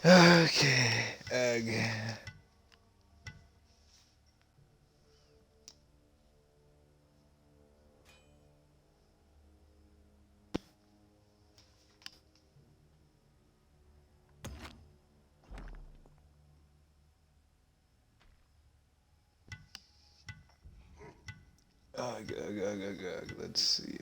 Okay. Okay. Let's see.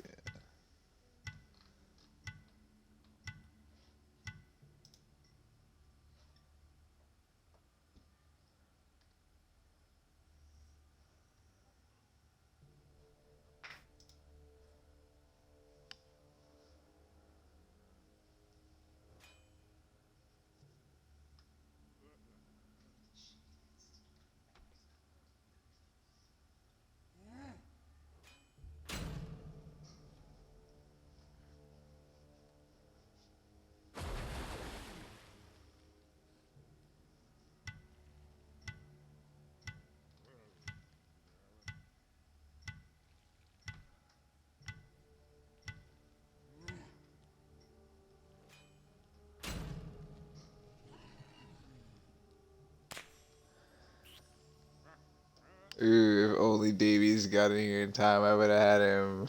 Ooh, if only Davies got in here in time, I would have had him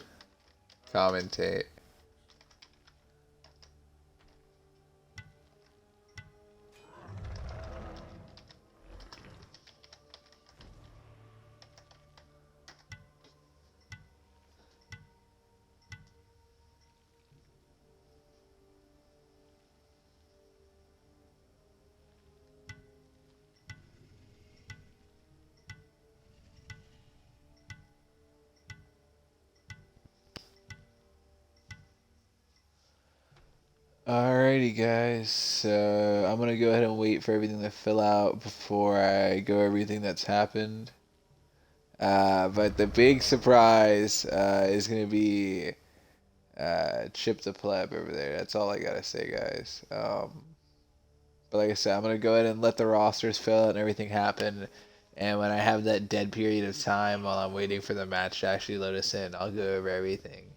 commentate. Alrighty, guys. So I'm gonna go ahead and wait for everything to fill out before I go everything that's happened. But the big surprise is gonna be Chip the Pleb over there. That's all I gotta say, guys. But like I said, I'm gonna go ahead and let the rosters fill out and everything happen. And when I have that dead period of time while I'm waiting for the match to actually load us in, I'll go over everything.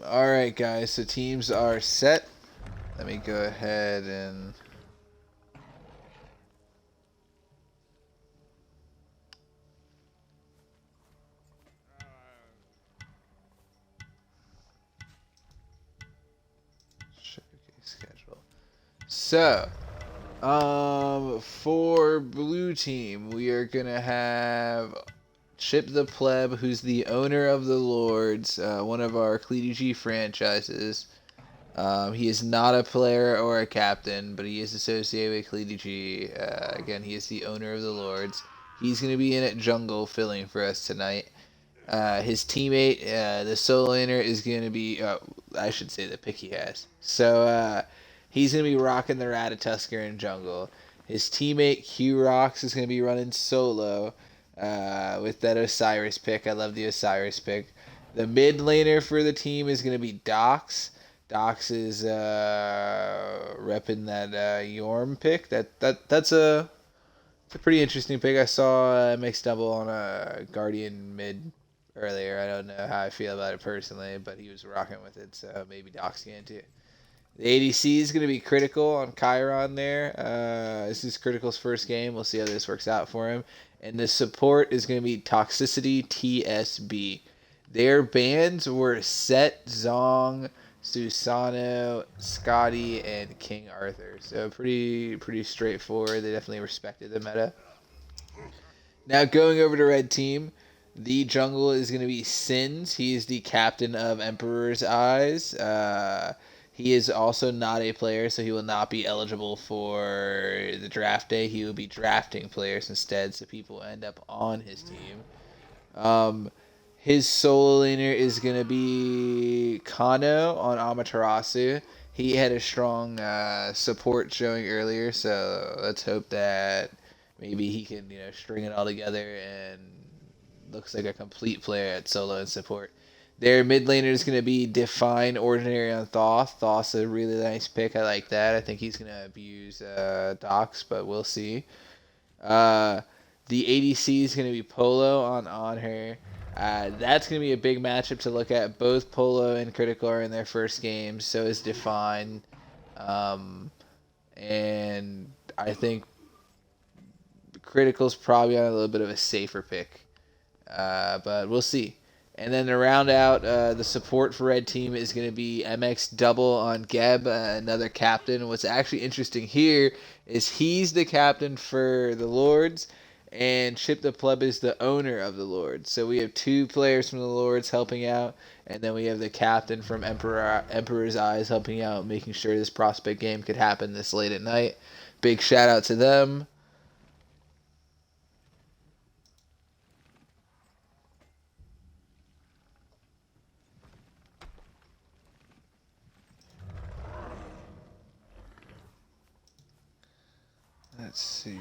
Alright, guys, so teams are set. Let me go ahead and. Schedule. So, for blue team, we are gonna have Chip the Pleb, who's the owner of the Lords, one of our CleDG franchises. He is not a player or a captain, but he is associated with CleDG. Again, he is the owner of the Lords. He's going to be in at jungle filling for us tonight. His teammate, the solo laner, is going to be, I should say the pick he has. So he's going to be rocking the Ratatusker in jungle. His teammate, Q-Rox, is going to be running solo with that Osiris pick. I love the Osiris pick. The mid laner for the team is going to be Dox. Dox is repping that Yorm pick. That's a pretty interesting pick. I saw mixed double on a Guardian mid earlier. I don't know how I feel about it personally, but he was rocking with it, so maybe Doc's can too. The ADC is going to be critical on Chiron there. This is Critical's first game. We'll see how this works out for him. And the support is going to be Toxicity TSB. Their bans were Set, Zong, Susano, Scotty, and King Arthur. So pretty straightforward. They definitely respected the meta. Now going over to red team, the jungle is going to be Sins. He is the captain of Emperor's Eyes. He is also not a player, so he will not be eligible for the draft day. He will be drafting players instead, so people end up on his team. His solo laner is going to be Kano on Amaterasu. He had a strong support showing earlier, so let's hope that maybe he can string it all together and looks like a complete player at solo and support. Their mid laner is going to be Define Ordinary on Thoth. Thoth's a really nice pick. I like that. I think he's going to abuse Dox, but we'll see. The ADC is going to be Polo on her. That's going to be a big matchup to look at. Both Polo and Critical are in their first games. So is Define. And I think Critical's probably on a little bit of a safer pick. But we'll see. And then to round out the support for red team is going to be MX Double on Geb, another captain. What's actually interesting here is he's the captain for the Lords, and Chip the Pleb is the owner of the Lords. So we have two players from the Lords helping out, and then we have the captain from Emperor's Eyes helping out, making sure this prospect game could happen this late at night. Big shout out to them. Let's see.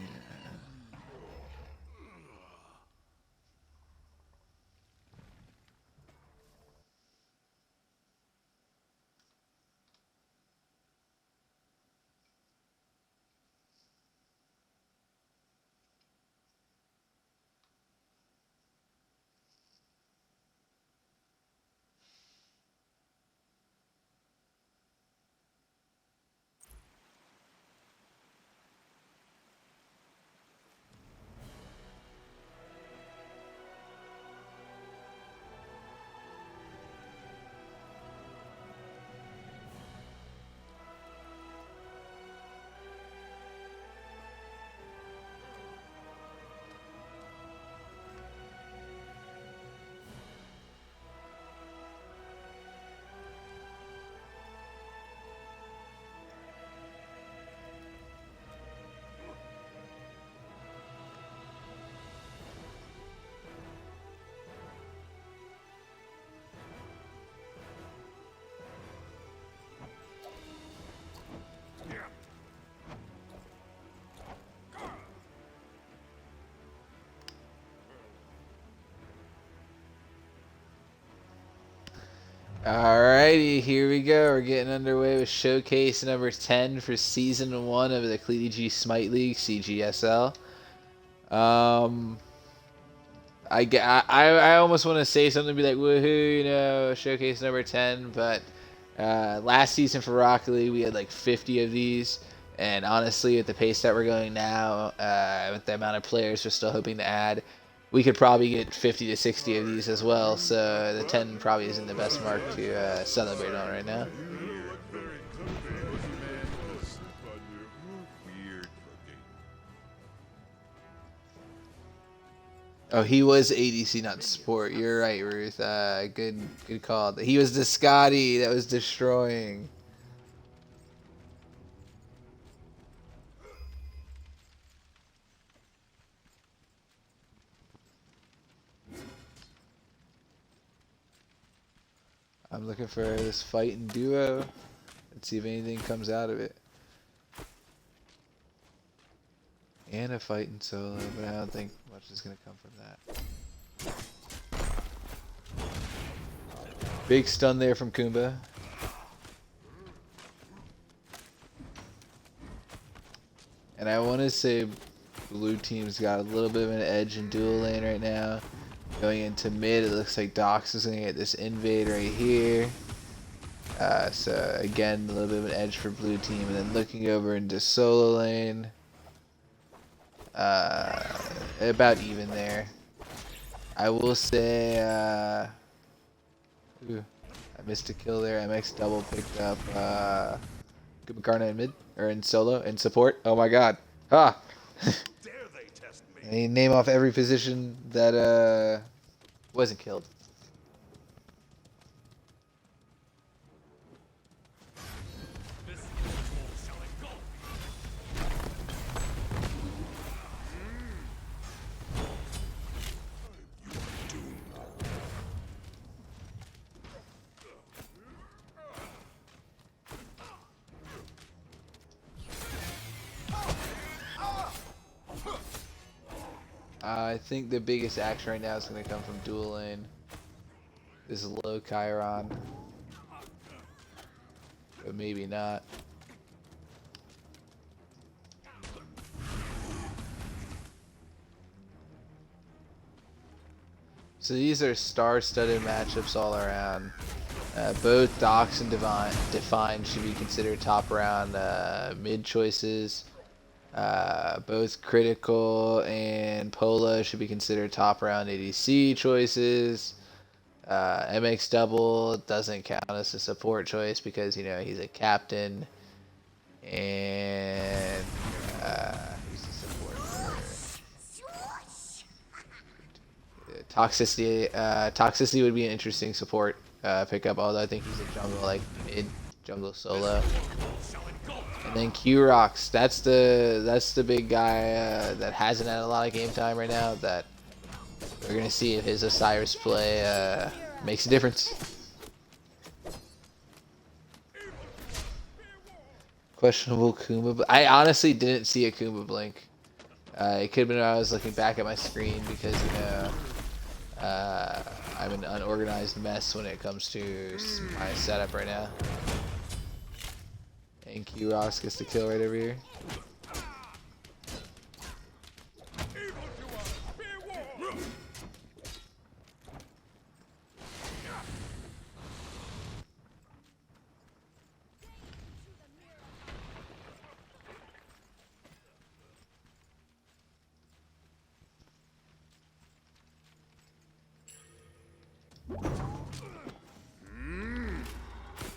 Alrighty, here we go. We're getting underway with showcase number 10 for season 1 of the CleedyG Smite League, CGSL. I almost want to say something, be like, woohoo, showcase number 10, but last season for Rocket League, we had like 50 of these, and honestly, at the pace that we're going now, with the amount of players we're still hoping to add, we could probably get 50 to 60 of these as well, so the 10 probably isn't the best mark to celebrate on right now. Oh, he was ADC, not support. You're right, Ruth. Good call. He was the Scotty that was destroying. I'm looking for this fight in duo. Let's see if anything comes out of it. And a fight in solo, but I don't think much is going to come from that. Big stun there from Kumba. And I want to say blue team's got a little bit of an edge in dual lane right now. Going into mid, it looks like Dox is going to get this invade right here. So again, a little bit of an edge for blue team. And then looking over into solo lane. About even there. I will say, ooh, I missed a kill there. MX double picked up, Karna in mid, or in solo, in support. Oh my god. Ah! I need to name off every position that, wasn't killed. I think the biggest action right now is going to come from dual lane. This is low Chiron. But maybe not. So these are star-studded matchups all around. Both Dox and Define should be considered top round mid choices. Both Critical and Pola should be considered top round ADC choices. MX Double doesn't count as a support choice because, you know, he's a captain. And who's the support there? Toxicity would be an interesting support pickup, although I think he's a jungle, like mid jungle solo. And then Q-Rox, that's the big guy that hasn't had a lot of game time right now. That we're gonna see if his Osiris play makes a difference. Questionable Kuma. I honestly didn't see a Kuma blink. It could have been when I was looking back at my screen because, you know, I'm an unorganized mess when it comes to my setup right now. And Q-Rox gets the kill right over here.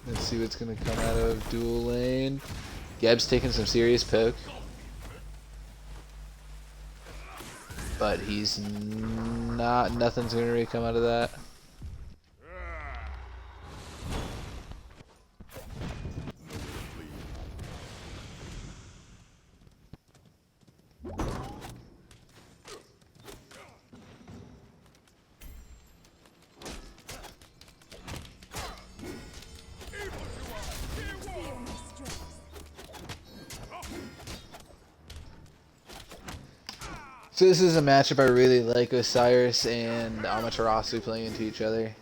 Let's see what's going to come out of dual lane. Geb's taking some serious poke. But he's not, nothing's going to really come out of that. So this is a matchup I really like, Osiris and Amaterasu playing into each other.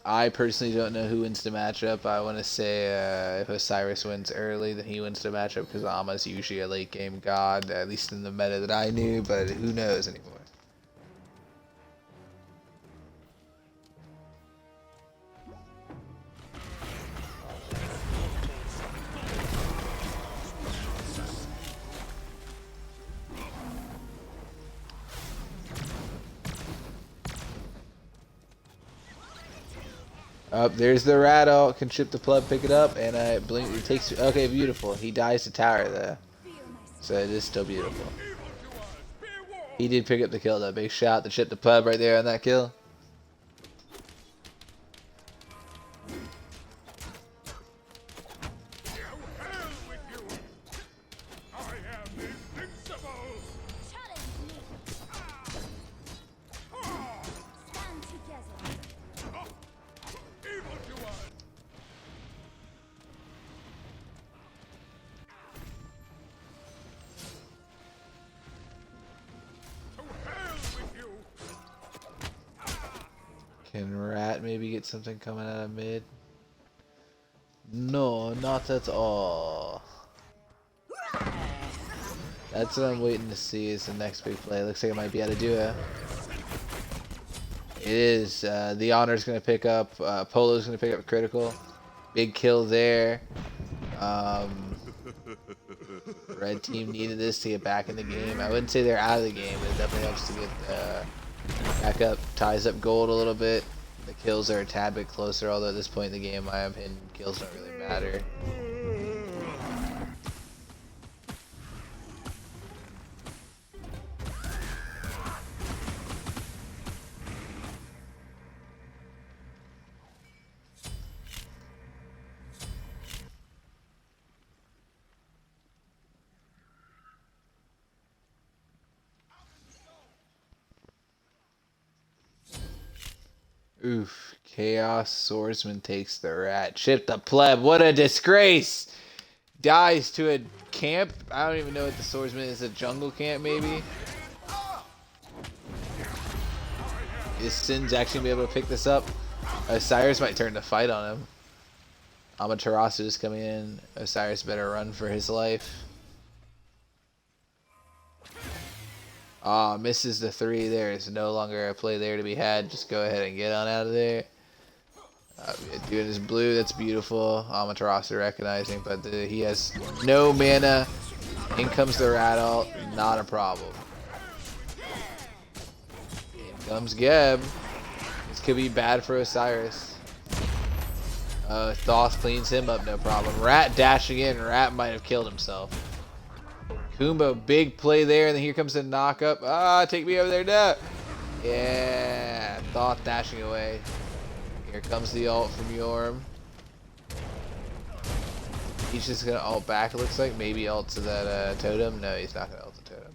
I personally don't know who wins the matchup. I want to say if Osiris wins early, then he wins the matchup because Ama's usually a late game god, at least in the meta that I knew, but who knows anymore. Up there's the rattle. Can chip the plug, pick it up, and it blink. It takes. Okay, beautiful. He dies to tower though, so it is still beautiful. He did pick up the kill though. Big shot to chip the plug right there on that kill. Can Rat maybe get something coming out of mid? No, not at all. That's what I'm waiting to see is the next big play. Looks like it might be out of duo. It is. The Honor's going to pick up. Polo's going to pick up critical. Big kill there. Red team needed this to get back in the game. I wouldn't say they're out of the game, but it definitely helps to get back up. Ties up gold a little bit. The kills are a tad bit closer, although at this point in the game, my opinion, kills don't really matter. Oof. Chaos Swordsman takes the Rat. Chip the pleb. What a disgrace. Dies to a camp. I don't even know what the Swordsman is. A jungle camp, maybe? Is Sin's actually going to be able to pick this up? Osiris might turn the fight on him. Amaterasu is coming in. Osiris better run for his life. Misses the 3. There is no longer a play there to be had. Just go ahead and get on out of there. Doing his blue, that's beautiful. Amaterasu recognizing, but he has no mana. In comes the Rat ult, not a problem. In comes Geb. This could be bad for Osiris. Thoth cleans him up, no problem. Rat dashing in, Rat might have killed himself. Kumbo, big play there, and then here comes the knock up. Take me over there now. Yeah, Thoth dashing away. Here comes the ult from Yorm. He's just gonna ult back, it looks like. Maybe ult to that totem. No, he's not gonna ult the totem.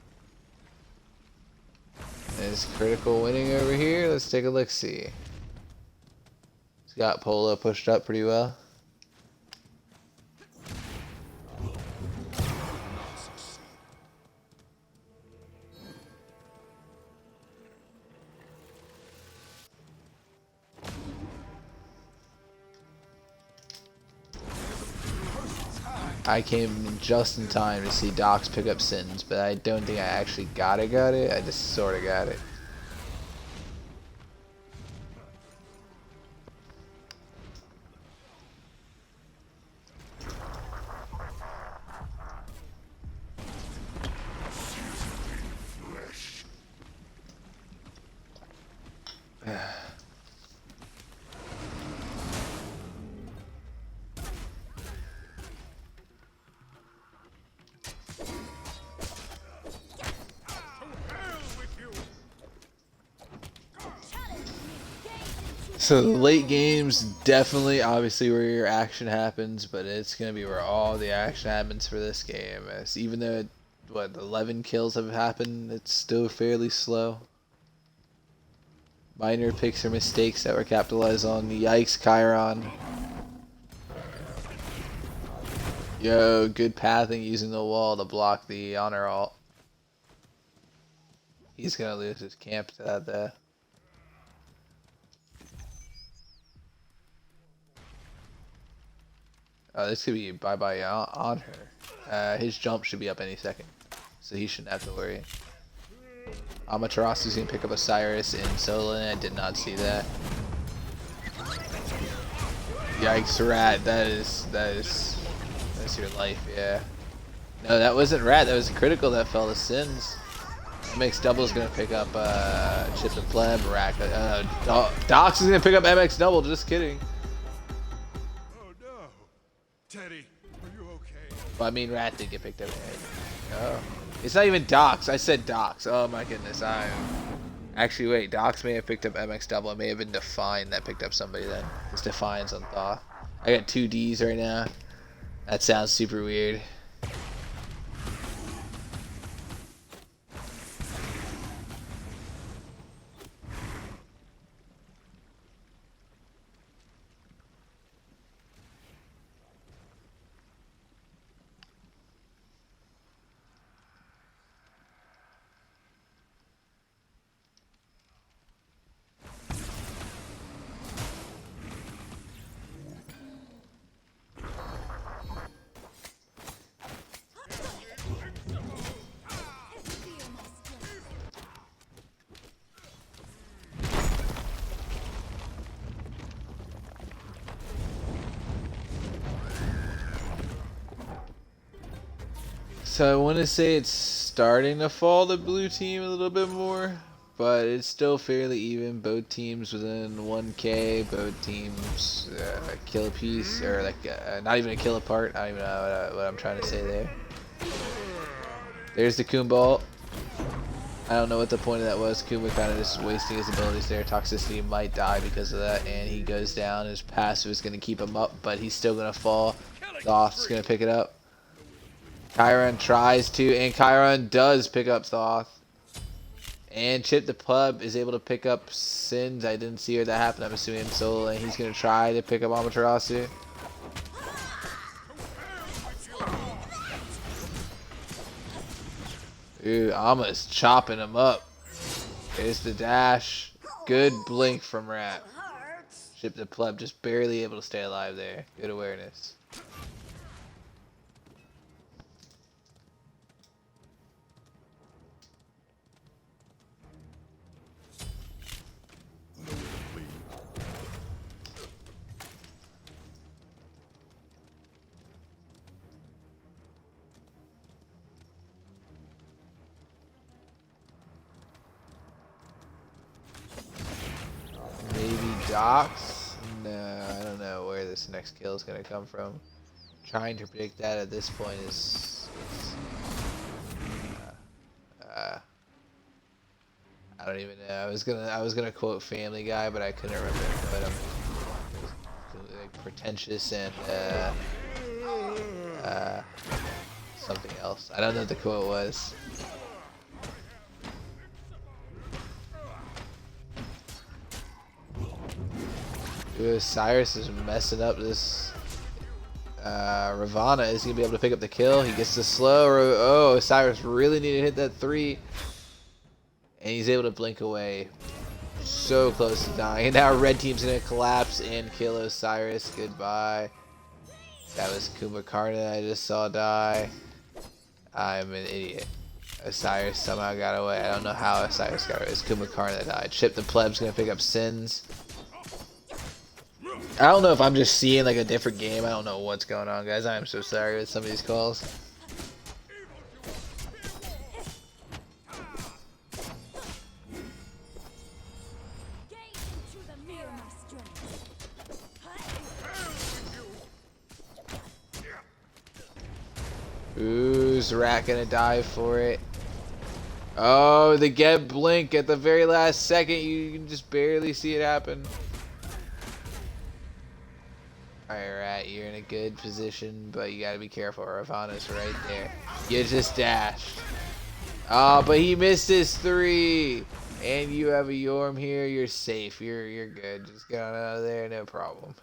There's critical winning over here. Let's take a look-see. He's got Polo pushed up pretty well. I came just in time to see Docs pick up Sins, but I don't think I actually got it. I just sort of got it. So the late game's definitely, obviously, where your action happens, but it's going to be where all the action happens for this game. As even though, 11 kills have happened, it's still fairly slow. Minor picks or mistakes that were capitalized on. Yikes, Chiron. Yo, good pathing using the wall to block the honor ult. He's going to lose his camp to that there. This could be bye-bye on her. His jump should be up any second, so he shouldn't have to worry. Amaterasu's gonna pick up Osiris in solo, and I did not see that. Yikes, Rat! That's your life, yeah. No, that wasn't Rat. That was critical that fell to Sins. MX Double's gonna pick up Chip the Pleb. Rat. Docs is gonna pick up MX Double. Just kidding. Teddy, are you okay? Well, I mean, Rat did get picked up. Oh. It's not even Docs. I said Docs. Oh my goodness. Actually, wait. Docs may have picked up MX Double. It may have been Define that picked up somebody then. It's Define's on Thoth. I got 2 Ds right now. That sounds super weird. So I want to say it's starting to fall to blue team a little bit more, but it's still fairly even. Both teams within 1K. Both teams kill a piece, or like not even a kill apart. I don't even know what I'm trying to say there. There's the Kumball. I don't know what the point of that was. Kuma kind of just wasting his abilities there. Toxicity might die because of that, and he goes down. His passive is going to keep him up, but he's still going to fall. Thoth's going to pick it up. Chiron tries to, and Chiron does pick up Thoth. And Chip the Pub is able to pick up Sins. I didn't see where that happen. I'm assuming him solo, and he's going to try to pick up Amaterasu. Ooh, Ama's chopping him up. There's the dash. Good blink from Rat. Chip the Pleb just barely able to stay alive there. Good awareness. Maybe Docs? No, I don't know where this next kill is going to come from. Trying to predict that at this point is I don't even know. I was gonna quote Family Guy, but I couldn't remember. But I'm like pretentious and something else. I don't know what the quote was. Ooh, Cyrus is messing up this. Ravana is gonna be able to pick up the kill. He gets the slow. Oh, Cyrus really needed to hit that 3, and he's able to blink away. So close to dying. And now red team's gonna collapse and kill Osiris. Goodbye. That was Kumbhakarna I just saw die. I'm an idiot. Osiris somehow got away. I don't know how Osiris got away. It's Kumbhakarna that died. Chip the Pleb's gonna pick up Sins. I don't know if I'm just seeing like a different game. I don't know what's going on, guys. I am so sorry with some of these calls. Ooh, Zarat gonna dive for it. Oh, the get blink at the very last second. You can just barely see it happen. Alright, you're in a good position, but you gotta be careful. Ravana's right there. You just dashed. Oh, but he missed his 3. And you have a Yorm here. You're safe. You're good. Just get on out of there. No problem.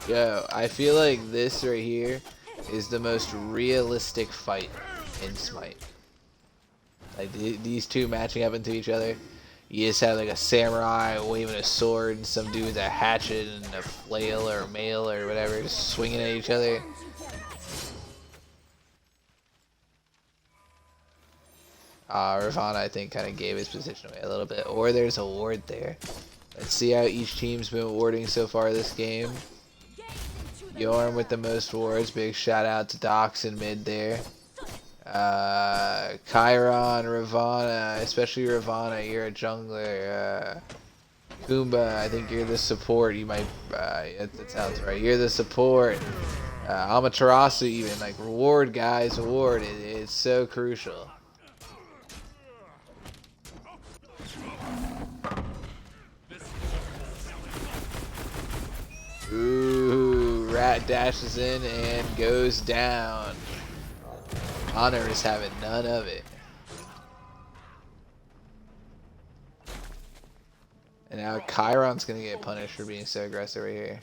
Yo, I feel like this right here is the most realistic fight in Smite. Like these two matching up into each other. You just have like a samurai waving a sword and some dude with a hatchet and a flail or a mail or whatever just swinging at each other. Ravana I think kind of gave his position away a little bit. Or there's a ward there. Let's see how each team's been warding so far this game. Yorm with the most wards. Big shout out to Docs in mid there. Chiron, Ravana, especially Ravana, you're a jungler. Kumba, I think you're the support. You might, that sounds right. You're the support. Amaterasu even, like, reward, guys, reward. It's so crucial. Ooh, Rat dashes in and goes down. Honor is having none of it. And now Chiron's gonna get punished for being so aggressive right here.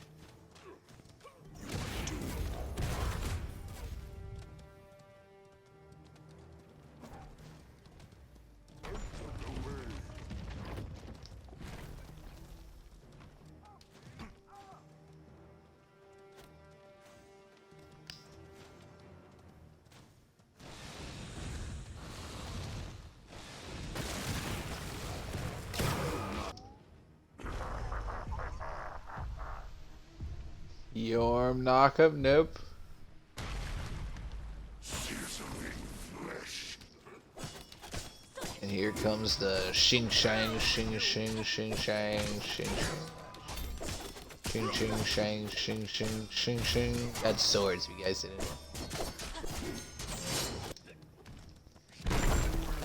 Yorm knockup, nope. And here comes the shing shang shing shing shing shang shing shing shing shang shing shing shing shing. That's swords, if you guys didn't know.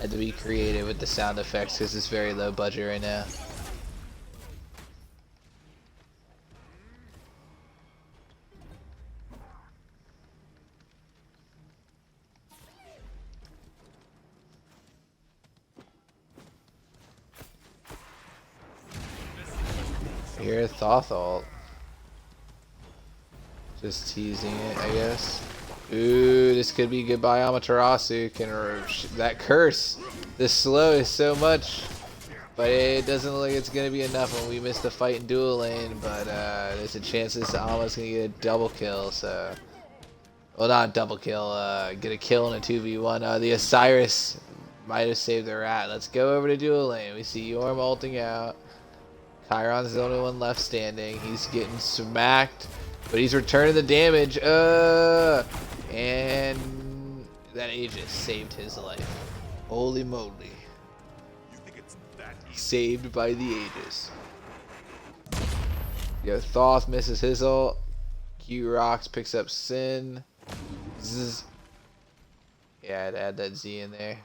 Had to be creative with the sound effects because it's very low budget right now. Here, Thothalt. Just teasing it, I guess. Ooh, this could be goodbye Amaterasu. That curse? The slow is so much, but it doesn't look like it's gonna be enough when we miss the fight in dual lane. But there's a chance this Ama's gonna get a double kill. So, well, not a double kill. Get a kill in a 2v1. The Osiris might have saved the rat. Let's go over to dual lane. We see Yorm ulting out. Chiron's the only one left standing. He's getting smacked, but he's returning the damage. And that Aegis saved his life. Holy moly. You think it's that easy? Saved by the Aegis. Yo, Thoth misses his ult. Q-Rox picks up Sin. Zzz. Yeah, I'd add that Z in there.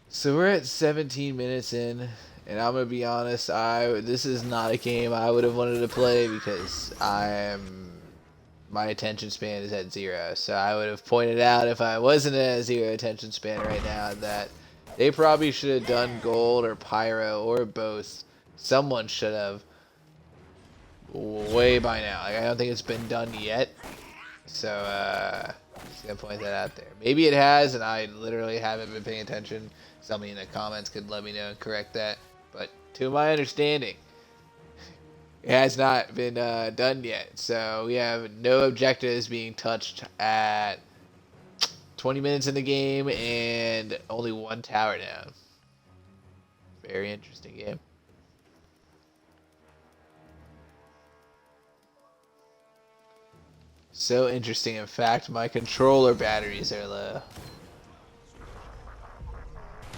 So we're at 17 minutes in, and I'm gonna be honest. This is not a game I would have wanted to play because my attention span is at 0. So I would have pointed out if I wasn't at a 0 attention span right now that they probably should have done gold or pyro or both. Someone should have way by now. Like, I don't think it's been done yet. So just gonna point that out there. Maybe it has, and I literally haven't been paying attention. Somebody in the comments could let me know and correct that. But to my understanding, it has not been done yet. So we have no objectives being touched at 20 minutes in the game and only one tower down. Very interesting game. So interesting. In fact, my controller batteries are low.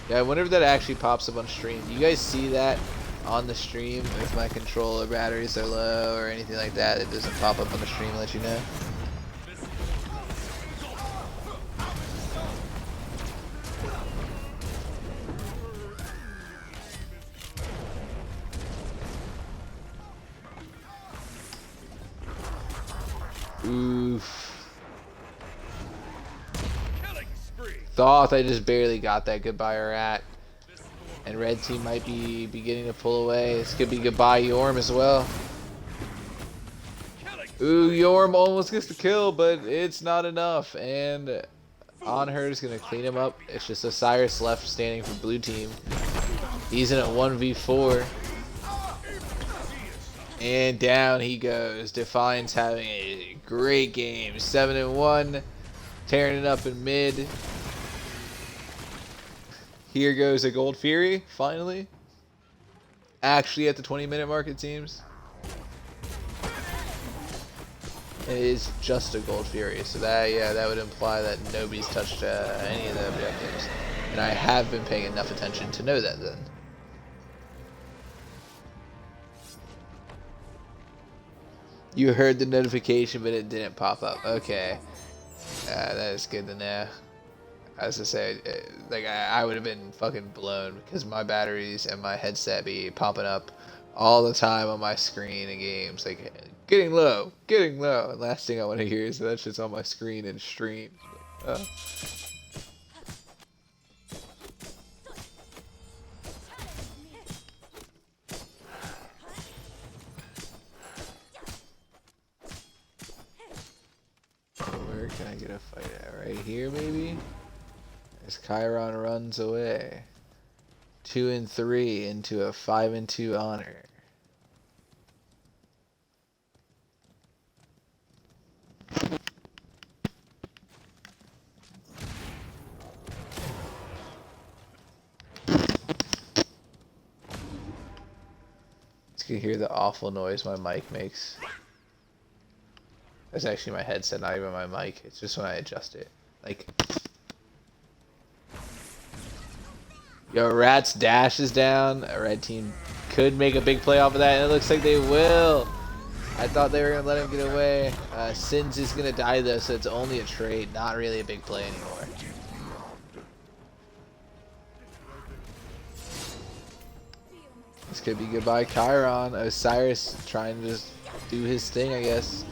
Yeah, I wonder if that actually pops up on stream. Do you guys see that on the stream if my controller batteries are low or anything like that? It doesn't pop up on the stream and let you know. Oof. Thought I just barely got that goodbye rat. And red team might be beginning to pull away. This could be goodbye Yorm as well. Ooh, Yorm almost gets the kill, but it's not enough. And Onher is going to clean him up. It's just Osiris left standing for blue team. He's in a 1v4. And down he goes. Defiance having a great game. 7-1. Tearing it up in mid. Here goes a Gold Fury, finally. Actually at the 20-minute mark, it seems. It is just a Gold Fury, so that would imply that nobody's touched any of the objectives. And I have been paying enough attention to know that then. You heard the notification, but it didn't pop up. Okay. That is good to know. As I say, like I would have been fucking blown because my batteries and my headset be popping up all the time on my screen in games, like getting low, getting low. And last thing I want to hear is that shit's on my screen in streams. Where can I get a fight at? Right here, maybe? As Chiron runs away. 2-3 into a 5-2 honor. can hear the awful noise my mic makes. That's actually my headset, not even my mic. It's just when I adjust it. Like, yo, Rat's dash is down. A red team could make a big play off of that, and it looks like they will. I thought they were going to let him get away. Sins is going to die, though, so it's only a trade. Not really a big play anymore. This could be goodbye Chiron. Osiris trying to just do his thing, I guess.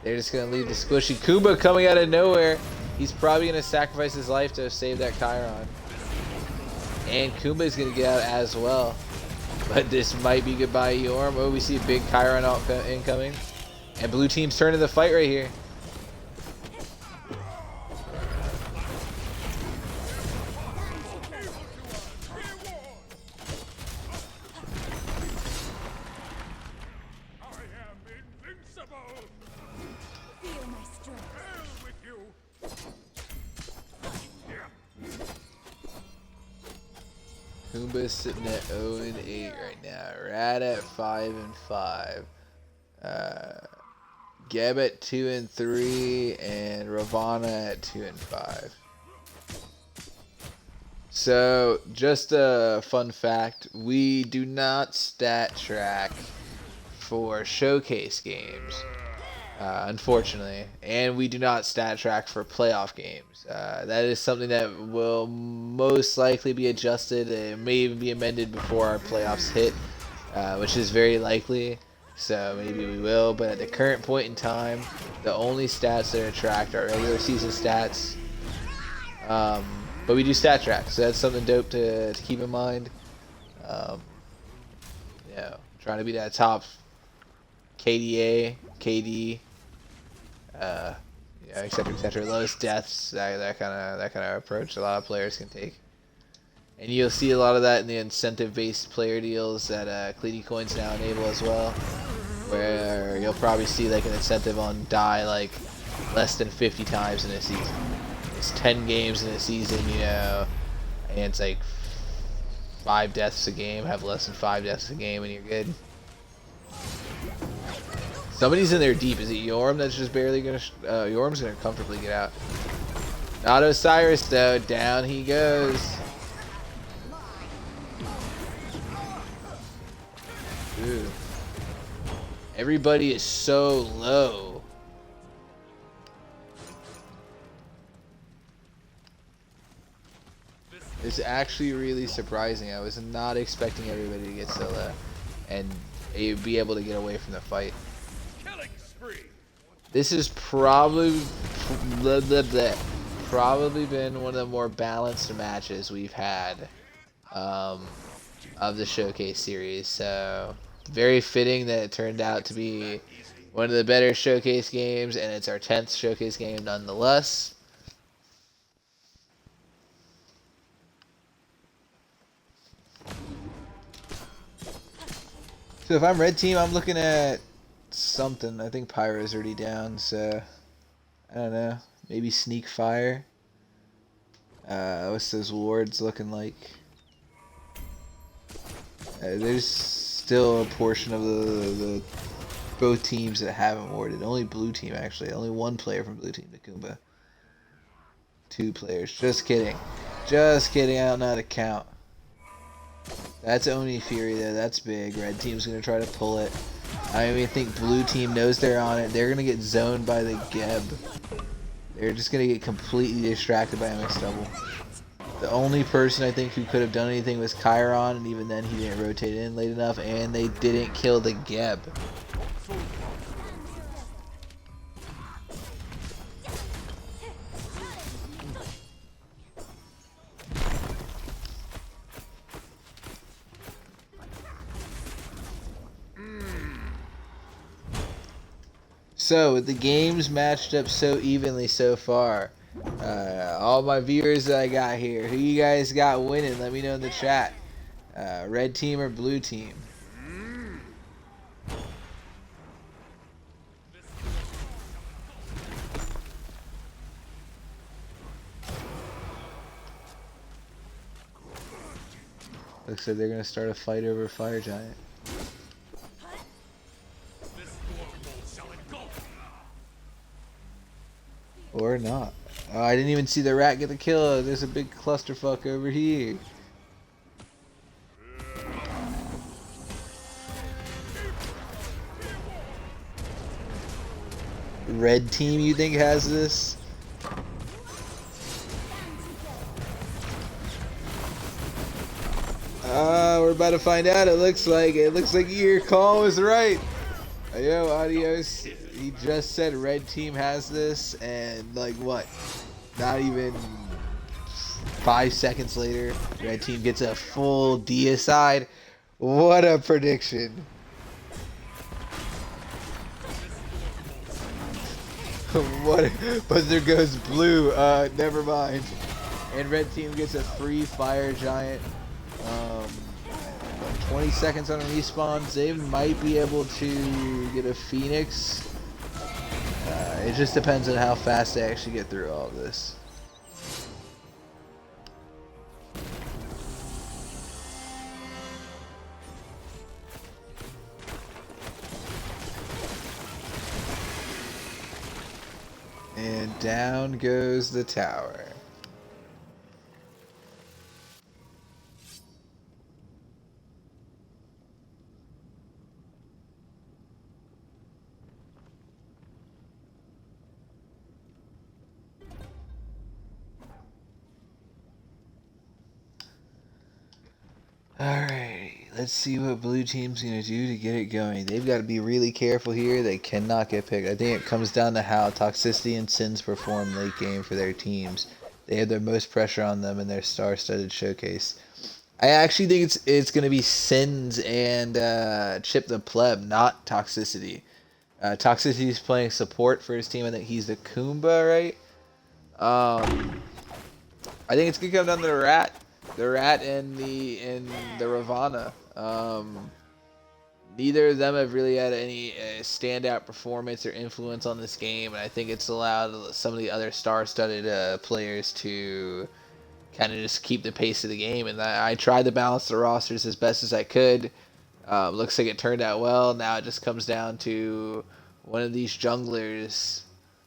They're just going to leave the squishy. Kumba coming out of nowhere. He's probably going to sacrifice his life to save that Chiron. And Kumba is going to get out as well. But this might be goodbye Yorm. Oh, we see a big Chiron incoming. And blue team's turning the fight right here. Kumba's sitting at 0-8 right now. Rat at 5-5. Geb at 2-3, and Ravana at 2-5. So, just a fun fact: we do not stat track for showcase games, unfortunately, and we do not stat track for playoff games. That is something that will most likely be adjusted. It may even be amended before our playoffs hit, which is very likely. So maybe we will, but at the current point in time, the only stats that are tracked are regular season stats. But we do stat track, so that's something dope to keep in mind. Trying to be that top KDA, KD, etc. Lowest deaths, that kind of approach a lot of players can take. And you'll see a lot of that in the incentive-based player deals that Cleety Coins now enable as well, where you'll probably see like an incentive on die like less than 50 times in a season. It's 10 games in a season, and it's like 5 deaths a game. Have less than 5 deaths a game, and you're good. Somebody's in there deep. Is it Yorm that's just barely gonna? Yorm's gonna comfortably get out. Not Osiris though. Down he goes. Ooh. Everybody is so low. It's actually really surprising. I was not expecting everybody to get so low and be able to get away from the fight. This is probably been one of the more balanced matches we've had of the showcase series. So very fitting that it turned out to be one of the better showcase games, and it's our 10th showcase game nonetheless. So if I'm red team, I'm looking at something. I think Pyro's already down, so I don't know. Maybe sneak fire. What's those wards looking like? There's still a portion of the both teams that haven't warded. Only blue team actually. Only one player from blue team, Nakumba. 2 players. Just kidding. Just kidding. I don't know how to count. That's Oni Fury though. That's big. Red team's gonna try to pull it. I don't even think blue team knows they're on it. They're gonna get zoned by the Geb. They're just gonna get completely distracted by MX double. The only person I think who could have done anything was Chiron, and even then he didn't rotate in late enough, and they didn't kill the Geb. So, with the games matched up so evenly so far, all my viewers that I got here, who you guys got winning, let me know in the chat. Red team or blue team? Looks like they're going to start a fight over Fire Giant. Or not. Oh, I didn't even see the rat get the kill. There's a big clusterfuck over here. Red team, you think has this? We're about to find out. It looks like your call was right. Yo, adios. He just said red team has this, and like what? Not even 5 seconds later, red team gets a full deicide. What a prediction! What? But there goes blue. Never mind. And red team gets a free fire giant. Um, 20 seconds on a respawn. They might be able to get a phoenix. It just depends on how fast they actually get through all of this. And down goes the tower. Alright, let's see what blue team's going to do to get it going. They've got to be really careful here. They cannot get picked. I think it comes down to how Toxicity and Sins perform late game for their teams. They have the most pressure on them in their star-studded showcase. I actually think it's going to be Sins and Chip the Pleb, not Toxicity. Toxicity's playing support for his team. I think he's the Kumba, right? I think it's going to come down to the Rat. The Rat and the Ravana. Neither of them have really had any standout performance or influence on this game, and I think it's allowed some of the other star-studded players to kind of just keep the pace of the game. And I tried to balance the rosters as best as I could. Looks like it turned out well. Now it just comes down to one of these junglers,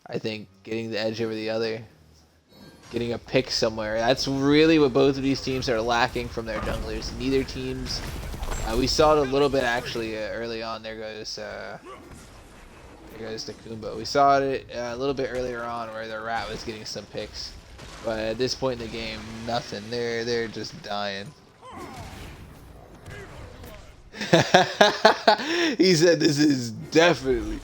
I think, getting the edge over the other. Getting a pick somewhere. That's really what both of these teams are lacking from their junglers. Neither teams. We saw it a little bit actually early on. There goes the Kumba. We saw it a little bit earlier on where the Rat was getting some picks, but at this point in the game, nothing. They're just dying. He said this is definitely.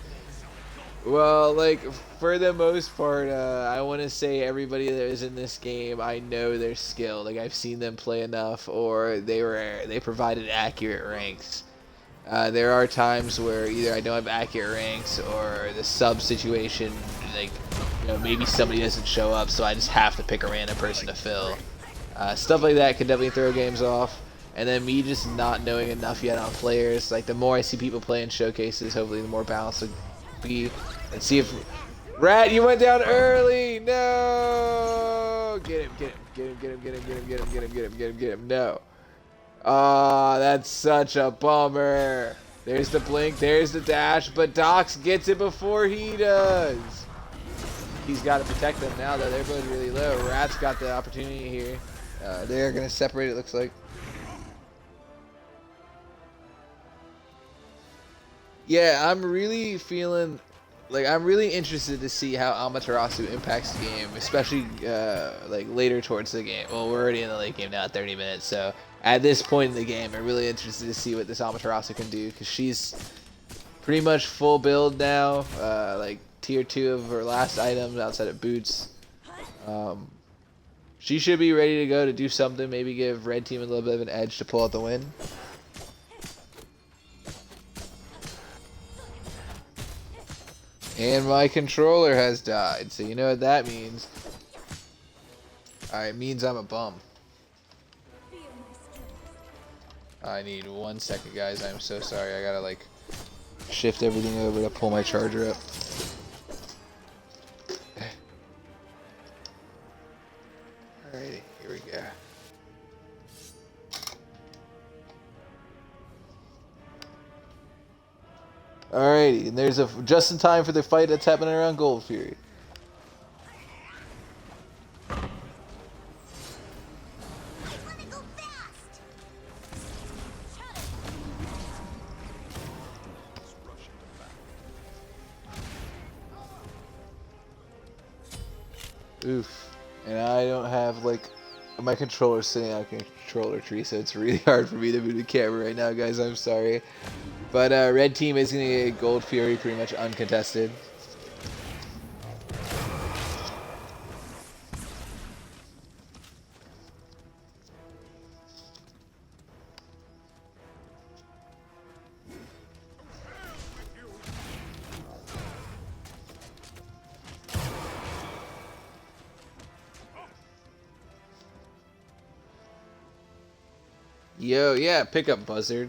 Well, like, for the most part, I want to say everybody that is in this game, I know their skill. Like, I've seen them play enough, or they provided accurate ranks. There are times where either I don't have accurate ranks, or the sub situation, like, maybe somebody doesn't show up, so I just have to pick a random person to fill. Stuff like that can definitely throw games off. And then me just not knowing enough yet on players. Like, the more I see people play in showcases, hopefully the more balanced it'll be. And see if... Rat, you went down early! No! Get him, get him, get him, get him, get him, get him, get him, get him, get him, get him, get him. No. Ah, that's such a bummer. There's the blink, there's the dash, but Dox gets it before he does. He's got to protect them now, though. They're both really low. Rat's got the opportunity here. They're going to separate, it looks like. Yeah, I'm really feeling... Like, I'm really interested to see how Amaterasu impacts the game, especially, like, later towards the game. Well, we're already in the late game now at 30 minutes, so at this point in the game, I'm really interested to see what this Amaterasu can do, because she's pretty much full build now, like, tier 2 of her last items outside of boots. She should be ready to go to do something, maybe give red team a little bit of an edge to pull out the win. And my controller has died, so you know what that means. Alright, it means I'm a bum. I need 1 second, guys. I'm so sorry. I gotta, like, shift everything over to pull my charger up. Alrighty, here we go. Alrighty, and there's a just in time for the fight that's happening around Gold Fury. Oof. And I don't have, like, my controller's sitting on a controller tree, so it's really hard for me to move the camera right now, guys. I'm sorry. But red team is going to get Gold Fury pretty much uncontested. Yo, yeah, pick up Buzzard.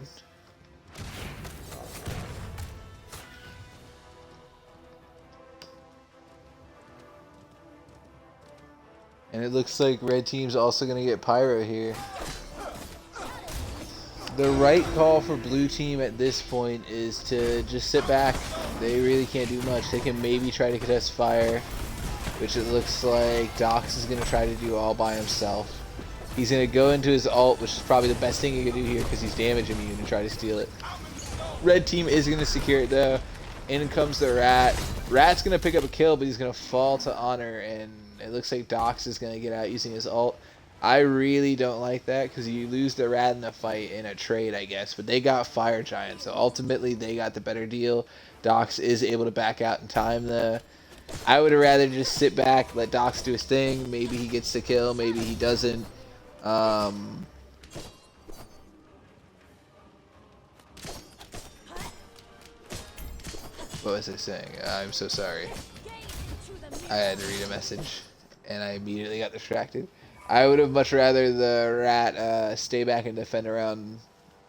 And it looks like red team's also going to get Pyro here. The right call for blue team at this point is to just sit back. They really can't do much. They can maybe try to contest fire, which it looks like Dox is going to try to do all by himself. He's going to go into his ult, which is probably the best thing he can do here because he's damage immune, and try to steal it. Red team is going to secure it though. In comes the Rat. Rat's going to pick up a kill, but he's going to fall to Honor, and it looks like Dox is going to get out using his ult. I really don't like that because you lose the Rat in the fight in a trade, I guess. But they got Fire Giant, so ultimately they got the better deal. Dox is able to back out in time though. I would rather just sit back, let Dox do his thing. Maybe he gets the kill, maybe he doesn't. What was I saying? I'm so sorry. I had to read a message, and I immediately got distracted. I would have much rather the Rat stay back and defend around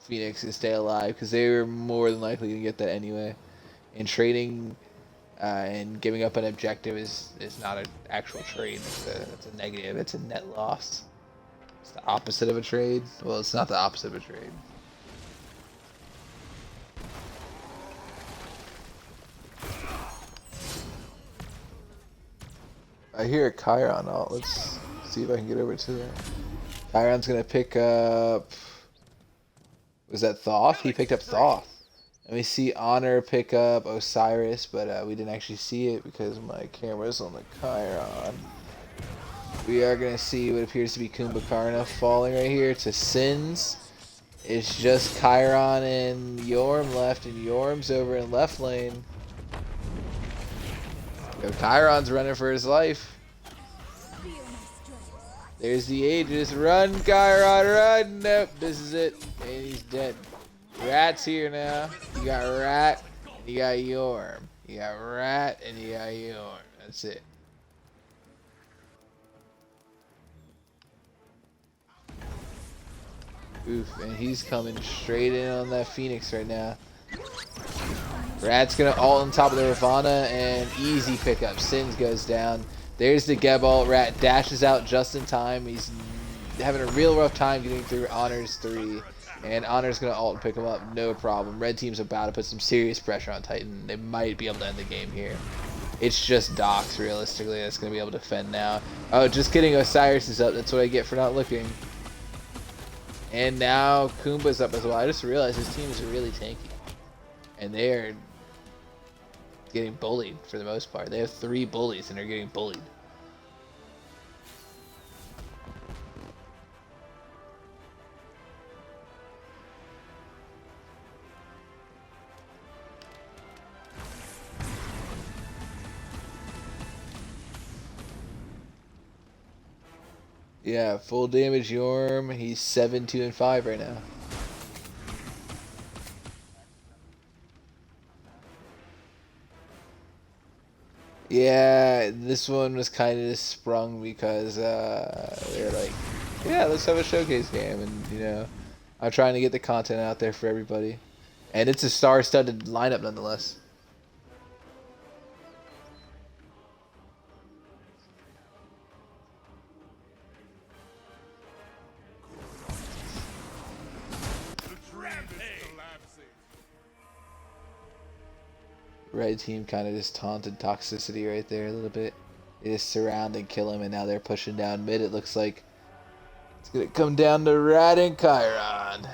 Phoenix and stay alive, because they were more than likely to get that anyway. And trading and giving up an objective is not an actual trade. It's a negative. It's a net loss. It's the opposite of a trade. Well, it's not the opposite of a trade. I hear a Chiron ult. Let's see if I can get over to that. Chiron's gonna pick up... Was that Thoth? He picked up Thoth. And we see Honor pick up Osiris, but we didn't actually see it because my camera's on the Chiron. We are going to see what appears to be Kumbhakarna falling right here to Sins. It's just Chiron and Yorm left, and Yorm's over in left lane. Yo, Chiron's running for his life. There's the Aegis. Run, Chiron, run! Nope, this is it. And he's dead. Rat's here now. You got Rat, and you got Yorm. You got Rat, and you got Yorm. That's it. Oof, and he's coming straight in on that Phoenix right now. Rat's gonna ult on top of the Ravana, and easy pickup. Sins goes down. There's the Geb ult. Rat dashes out just in time. He's having a real rough time getting through Honor's 3. And Honor's gonna ult and pick him up, no problem. Red team's about to put some serious pressure on Titan. They might be able to end the game here. It's just Dox, realistically, that's gonna be able to defend now. Oh, just kidding, Osiris is up. That's what I get for not looking. And now Kumba's up as well. I just realized this team is really tanky. And they are getting bullied for the most part. They have 3 bullies and they're getting bullied. Yeah, full damage Yorm. He's 7, 2, and 5 right now. Yeah, this one was kind of sprung because they're like, yeah, let's have a showcase game, and you know, I'm trying to get the content out there for everybody, and it's a star-studded lineup nonetheless. Red team kind of just taunted toxicity right there a little bit. They just surround and kill him, and now they're pushing down mid. It looks like it's gonna come down to Rat and Chiron.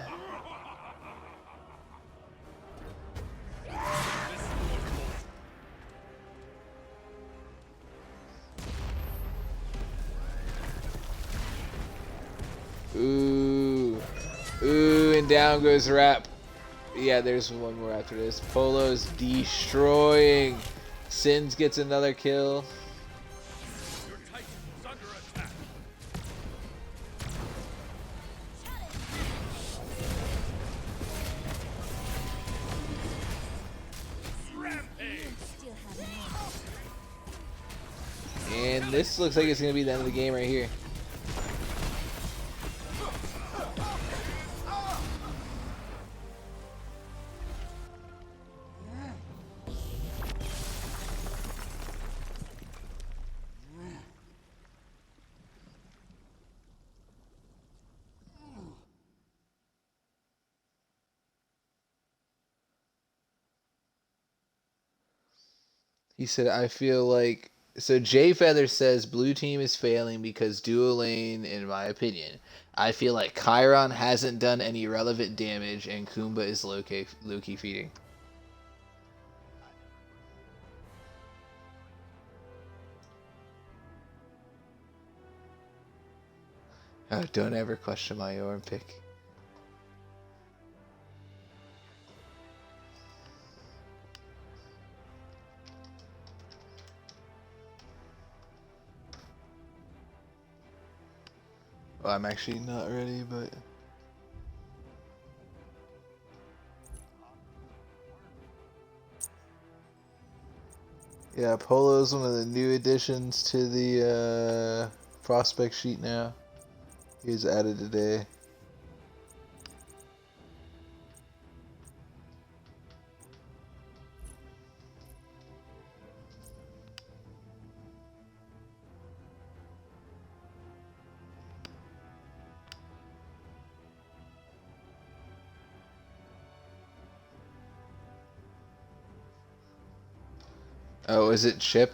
down goes Rap. Yeah, there's one more after this. Polo's destroying. Sins gets another kill. Your Titan is under attack. Rampage. Still have And this looks like it's going to be the end of the game right here. He said, I feel like. So Jay Feather says blue team is failing because duo lane, in my opinion. I feel like Chiron hasn't done any relevant damage and Kumba is low-key feeding. Oh, don't ever question my Orm pick. Well, I'm actually not ready, but... Yeah, Polo's one of the new additions to the prospect sheet now. He was added today. Oh, is it Chip?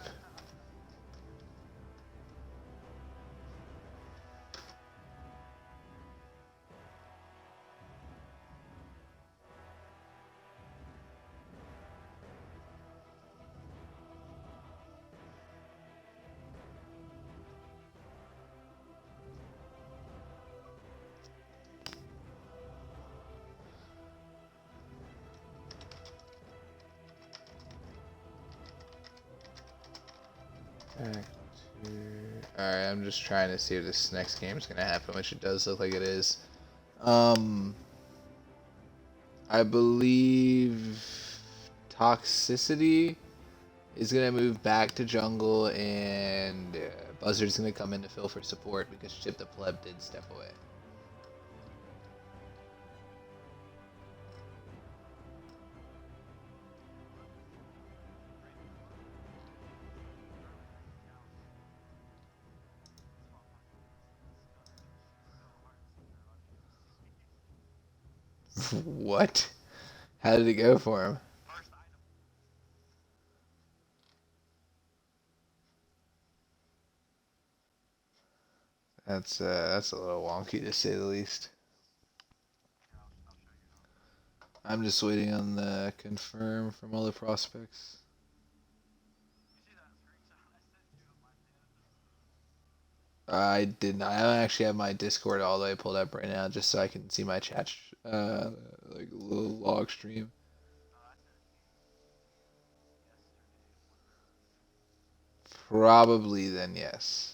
Alright, I'm just trying to see if this next game is going to happen, which it does look like it is. I believe Toxicity is going to move back to jungle, and Buzzard's going to come in to fill for support because Chip the Pleb did step away. What? How did it go for him? That's a little wonky to say the least. I'm just waiting on the confirm from all the prospects. I did not. I don't actually have my Discord all the way pulled up right now, just so I can see my chat, like a little log stream. Probably then, yes.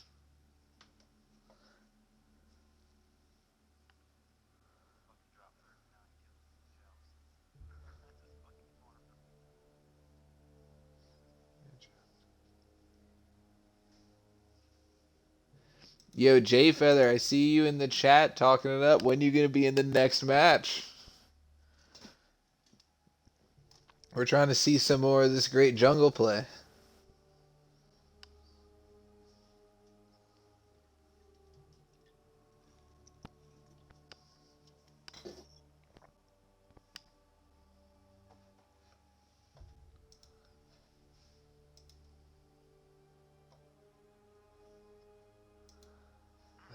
Yo, Jay Feather, I see you in the chat talking it up. When you gonna be in the next match? We're trying to see some more of this great jungle play.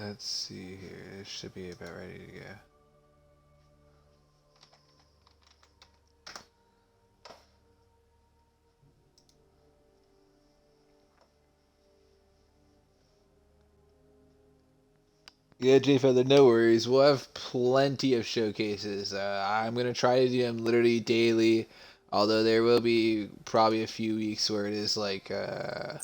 Let's see here. It should be about ready to go. Yeah, J Feather, no worries. We'll have plenty of showcases. I'm gonna try to do them literally daily, although there will be probably a few weeks where it is like and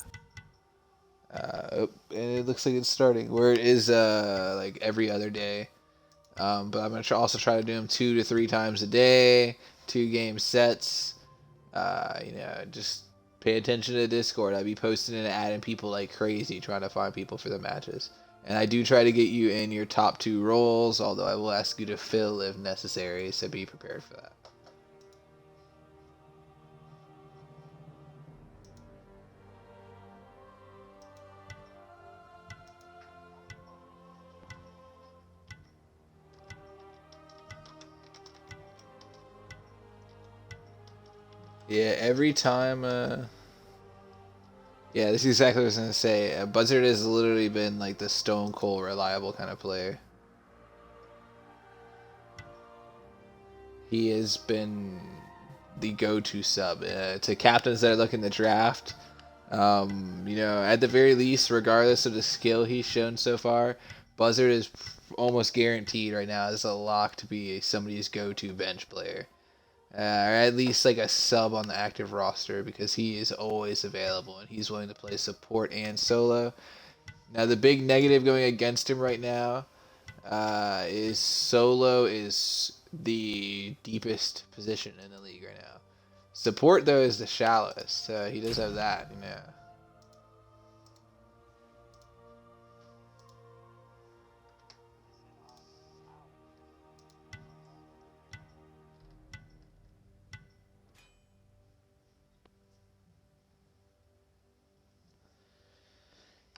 it looks like it's starting where it is like every other day. But I'm gonna also try to do them 2 to 3 times a day, 2 game sets. Just pay attention to Discord. I'd be posting and adding people like crazy, trying to find people for the matches. And I do try to get you in your top 2 roles, although I will ask you to fill if necessary, so be prepared for that. Yeah, every time. Yeah, this is exactly what I was gonna say. Buzzard has literally been like the stone cold reliable kind of player. He has been the go-to sub to captains that are looking to draft. At the very least, regardless of the skill he's shown so far, Buzzard is almost guaranteed right now as a lock to be somebody's go-to bench player, or at least like a sub on the active roster because he is always available and he's willing to play support and solo. Now, the big negative going against him right now is solo is the deepest position in the league right now. Support though is the shallowest. He does have that.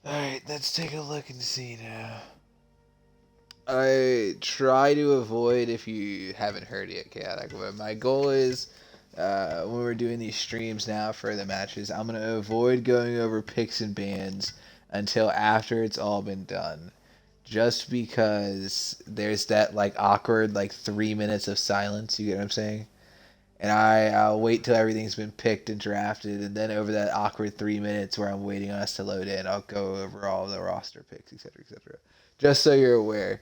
All right, let's take a look and see now. I try to avoid if you haven't heard it, Chaotic. But my goal is when we're doing these streams now for the matches, I'm gonna avoid going over picks and bans until after it's all been done. Just because there's that like awkward like 3 minutes of silence. You get what I'm saying? And I'll wait till everything's been picked and drafted, and then over that awkward 3 minutes where I'm waiting on us to load in, I'll go over all the roster picks, etc., etc. Just so you're aware.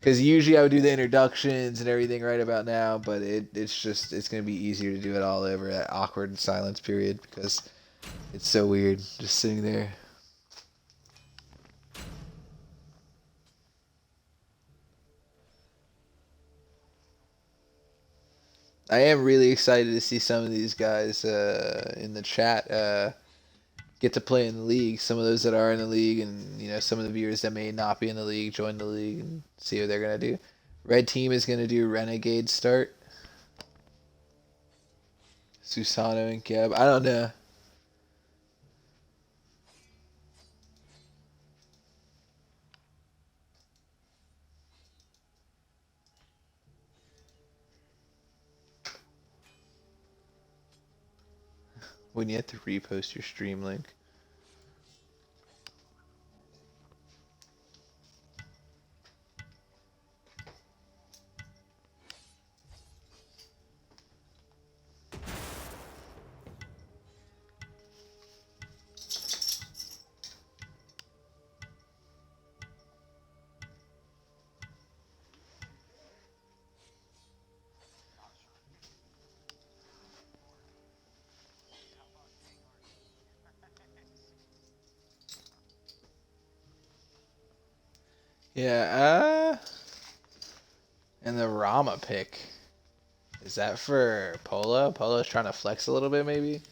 Because usually I would do the introductions and everything right about now, but it's gonna be easier to do it all over that awkward silence period because it's so weird just sitting there. I am really excited to see some of these guys in the chat get to play in the league. Some of those that are in the league, and some of the viewers that may not be in the league, join the league and see what they're gonna do. Red team is gonna do Renegade start. Susano and Geb. I don't know. When you have to repost your stream link. Yeah, and the Rama pick. Is that for Polo? Polo's trying to flex a little bit, maybe?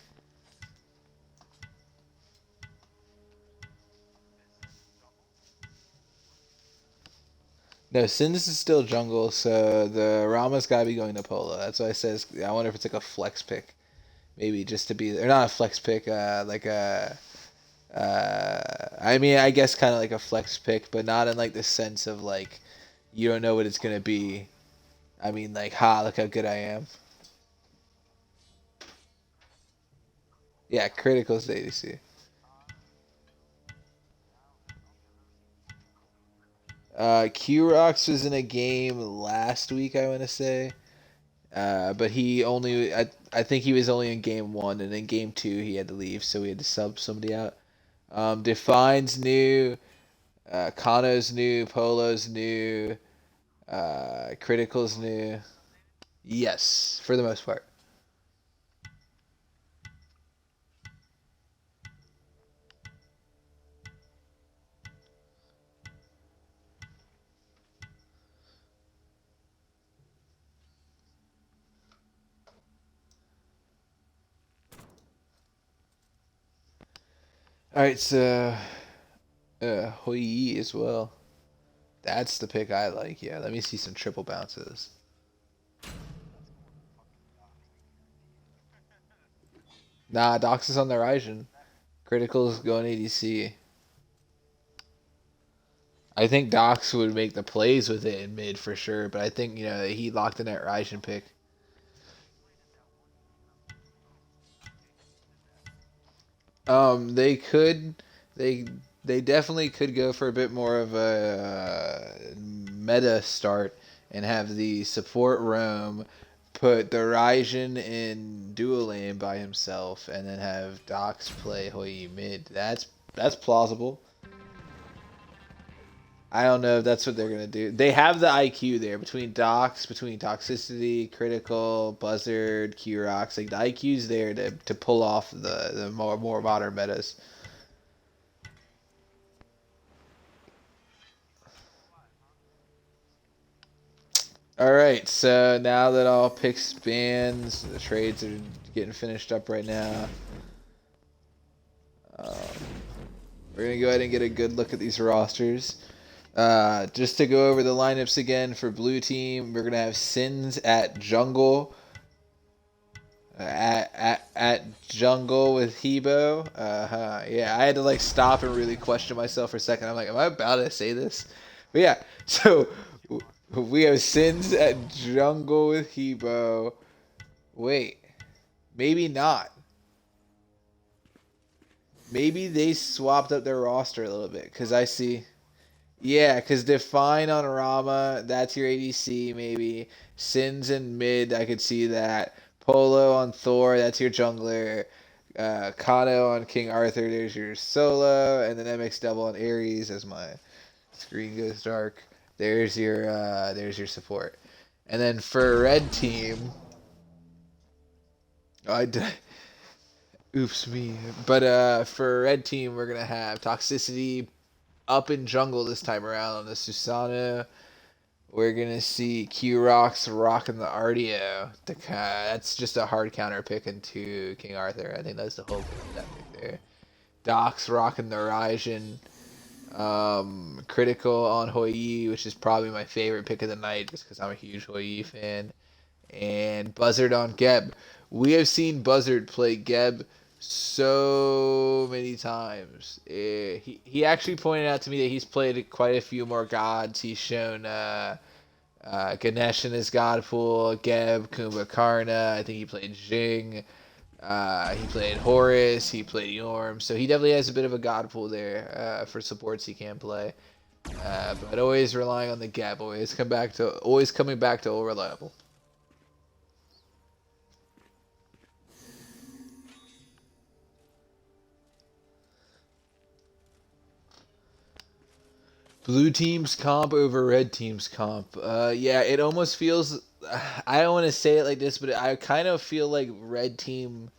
No, Sins is still jungle, so the Rama's gotta be going to Polo. That's why I says I wonder if it's like a flex pick. Maybe just to be, or not a flex pick, like a I mean, I guess kind of like a flex pick, but not in like the sense of like you don't know what it's gonna be. I mean, like, look how good I am. Yeah, critical's the ADC. Q-Rox was in a game last week, I want to say. But I think he was only in game one, and in game two he had to leave, so we had to sub somebody out. Define's new. Kano's new, Polo's new, Critical's new. Yes, for the most part. All right, so Hoi as well. That's the pick I like. Yeah, let me see some triple bounces. Nah, Dox is on the Ryzen. Critical's going ADC. I think Dox would make the plays with it in mid for sure, but I think he locked in that Ryzen pick. They could, they they definitely could go for a bit more of a meta start and have the support roam put the Ryzen in dual lane by himself, and then have Dox play Hoi mid. That's plausible. I don't know if that's what they're gonna do. They have the IQ there between Docs, between Toxicity, Critical, Buzzard, Kurox. Like the IQ's there to pull off the more modern metas. All right, so now that all picks bans, the trades are getting finished up right now. Um, we're gonna go ahead and get a good look at these rosters. Just to go over the lineups again for blue team, we're gonna have Sins at jungle. At jungle with Hebo. Yeah, I had to like stop and really question myself for a second. I'm like, am I about to say this? But yeah, so we have Sins at jungle with Hebo. Wait, maybe not. Maybe they swapped up their roster a little bit because I see. Yeah, because Define on Rama, that's your ADC maybe. Sins in mid, I could see that. Polo on Thor, that's your jungler. Kano on King Arthur, there's your solo. And then MX double on Ares as my screen goes dark. There's your support. And then for red team, I did, oops me. But for red team, we're gonna have Toxicity up in jungle this time around on the Susano. We're gonna see Q Rocks rocking the RDO. That's just a hard counter pick into King Arthur. I think that's the whole point of that pick there. Doc's rocking the Ryzen. Critical on Hoi, which is probably my favorite pick of the night, just because I'm a huge Hoi fan. And Buzzard on Geb. We have seen Buzzard play Geb so many times. He actually pointed out to me that he's played quite a few more gods. He's shown Ganesh in his god pool, Geb, Kumbhakarna. I think he played Jing. He played Horus. He played Yorm. So he definitely has a bit of a god pool there for supports he can play. But always relying on the Geb. Always coming back to old reliable. Blue team's comp over red team's comp. Yeah, it almost feels. I don't want to say it like this, but I kind of feel like red team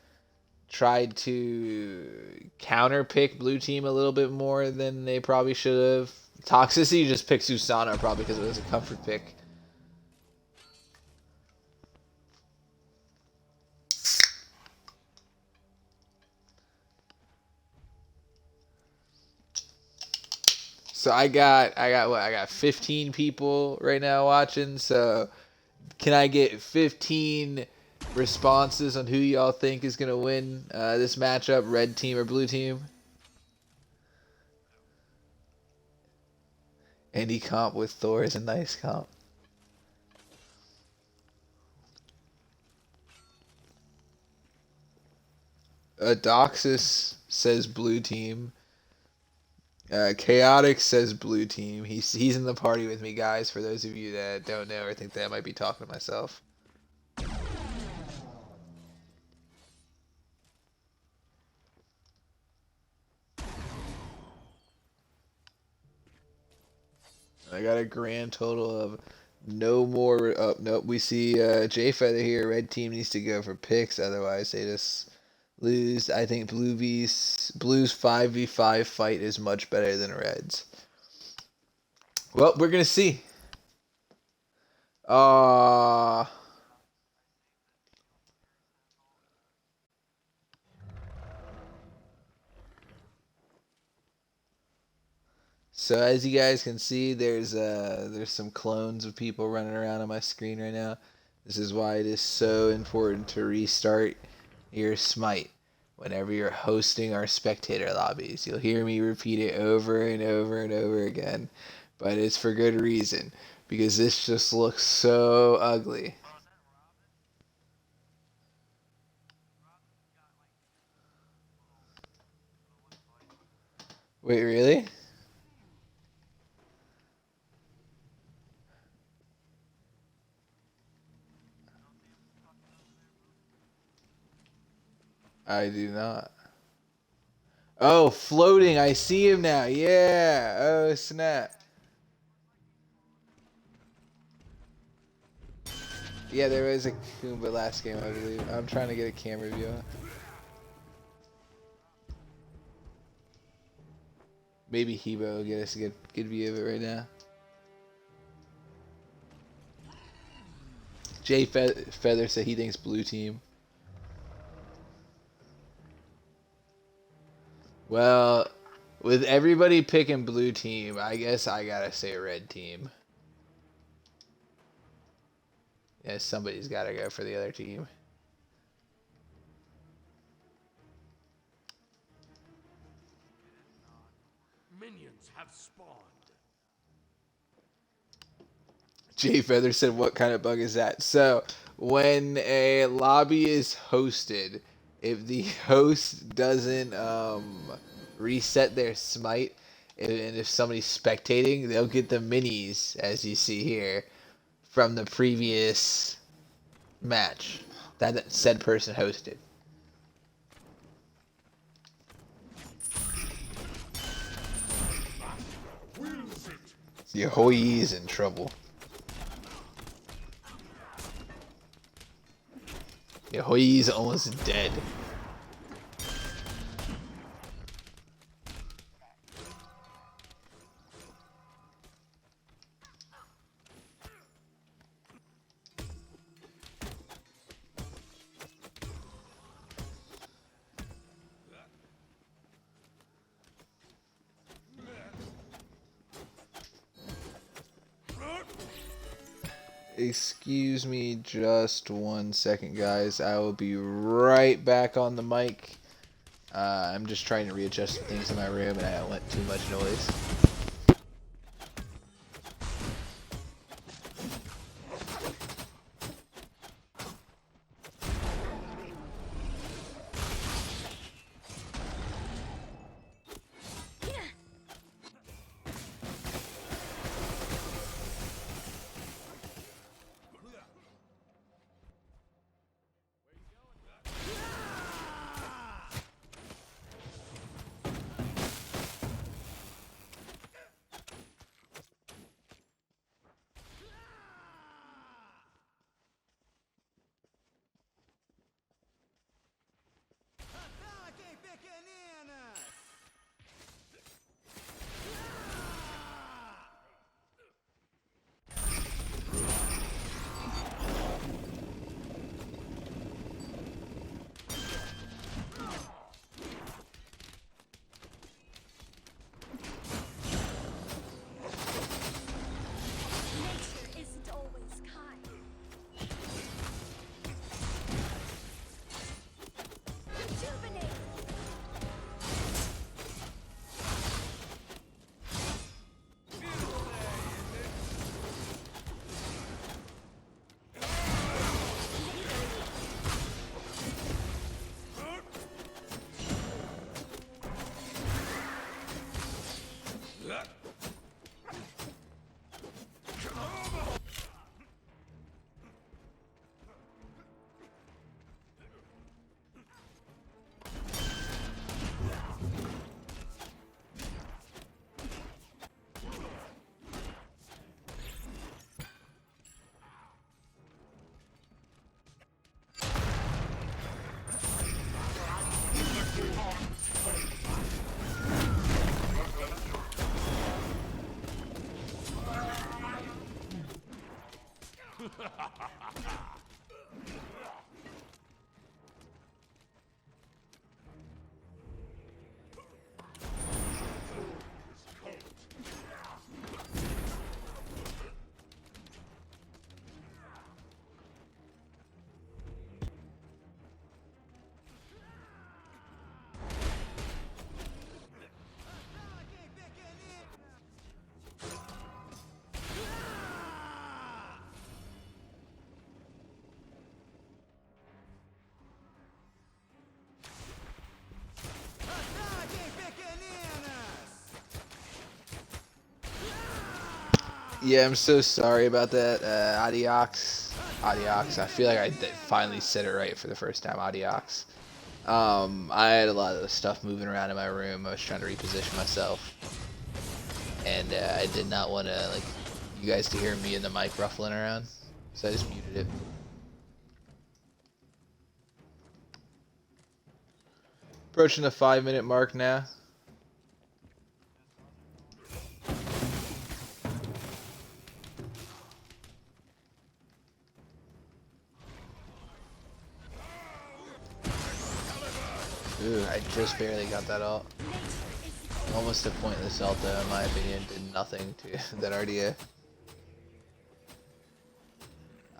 tried to counterpick blue team a little bit more than they probably should have. Toxicity just picked Susana probably because it was a comfort pick. So I got 15 people right now watching. So can I get 15 responses on who y'all think is gonna win this matchup, red team or blue team? Any comp with Thor is a nice comp. Doxus says blue team. Chaotic says blue team. He's in the party with me, guys. For those of you that don't know or think that I might be talking to myself. I got a grand total of no more. Oh, nope. We see J Feather here. Red team needs to go for picks, otherwise they just lose. I think Blues 5v5 fight is much better than Reds. Well, we're gonna see. Uh So as you guys can see, there's some clones of people running around on my screen right now. This is why it is so important to restart your Smite whenever you're hosting our spectator lobbies. You'll hear me repeat it over and over and over again, but it's for good reason because this just looks so ugly. Wait, really? I do not. Oh, floating. I see him now. Yeah. Oh, snap. Yeah, there was a Kumba last game, I believe. I'm trying to get a camera view. Maybe Hebo will get us a good view of it right now. Feather said he thinks blue team. Well, with everybody picking blue team, I guess I gotta say red team. Yeah, somebody's gotta go for the other team. Minions have spawned. Jay Feather said, "What kind of bug is that?" So, when a lobby is hosted, if the host doesn't reset their smite, and if somebody's spectating, they'll get the minis, as you see here, from the previous match that said person hosted. Your Hoi is in trouble. Your Hoi is almost dead. Excuse me just 1 second, guys. I will be right back on the mic. I'm just trying to readjust things in my room and I don't want too much noise. Yeah, I'm so sorry about that. Adiox. Adiox. I feel like I finally said it right for the first time. Adiox. I had a lot of stuff moving around in my room. I was trying to reposition myself, and I did not want to like you guys to hear me and the mic ruffling around, so I just muted it. Approaching the 5-minute mark now. Ooh, I just barely got that ult. Almost a pointless ult though, in my opinion. Did nothing to that RDA.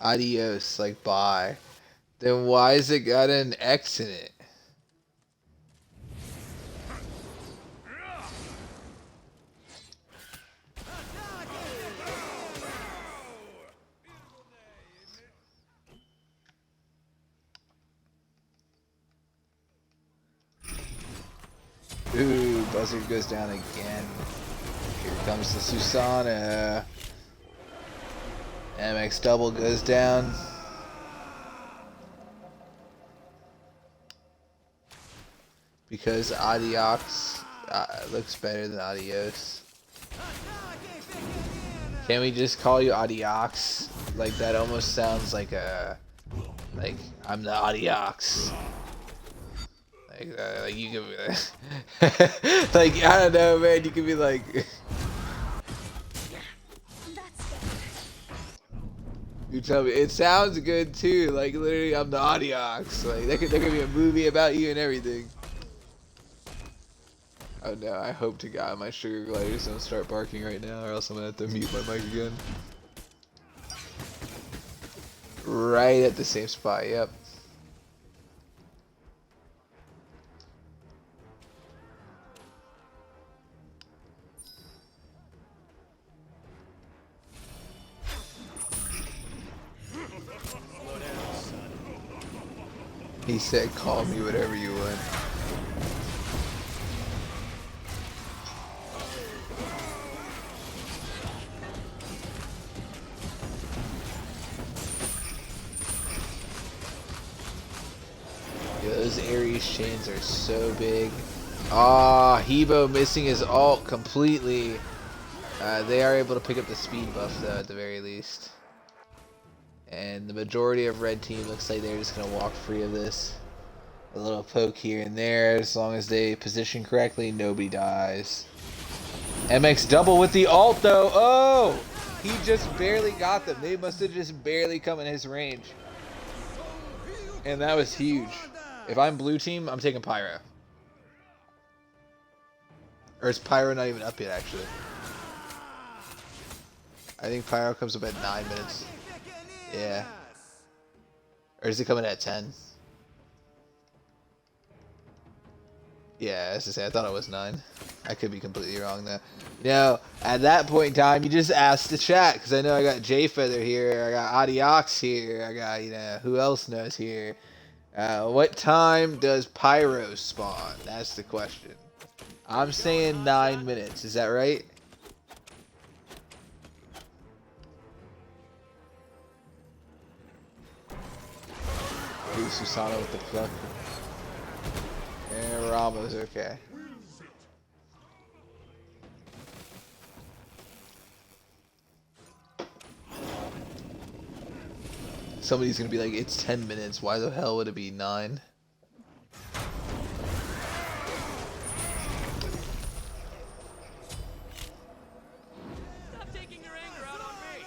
Adios, like bye. Then why is it got an X in it? Ooh, Buzzard goes down again. Here comes the Susana. MX double goes down. Because Adiox looks better than Adios. Can we just call you Adiox? Like that almost sounds like a like I'm the Adiox. Like you could be like I don't know, man. You could be like you tell me it sounds good too. Like literally, I'm the Adiox. Like there could be a movie about you and everything. Oh no! I hope to God my sugar gliders don't start barking right now, or else I'm gonna have to mute my mic again. Right at the same spot. Yep. He said, "Call me whatever you want." Yo, those Ares chains are so big. Ah, Hebo missing his ult completely. They are able to pick up the speed buff though, at the very least. And the majority of red team looks like they're just gonna walk free of this. A little poke here and there, as long as they position correctly, nobody dies. MX double with the ult though. Oh, he just barely got them. They must have just barely come in his range. And that was huge. If I'm blue team, I'm taking Pyro. Or is Pyro not even up yet, actually? I think Pyro comes up at 9 minutes. Yeah. Or is it coming at 10? Yeah, as I say, I thought it was 9. I could be completely wrong, though. You know, at that point in time, you just ask the chat, because I know I got J-Feather here, I got Adiox here, I got, you know, who else knows here? What time does Pyro spawn? That's the question. I'm saying 9 minutes. Is that right? Ooh, Susano with the pluck. And Ramos, okay. Somebody's gonna be like, it's 10 minutes. Why the hell would it be 9? Stop taking your anger out on me.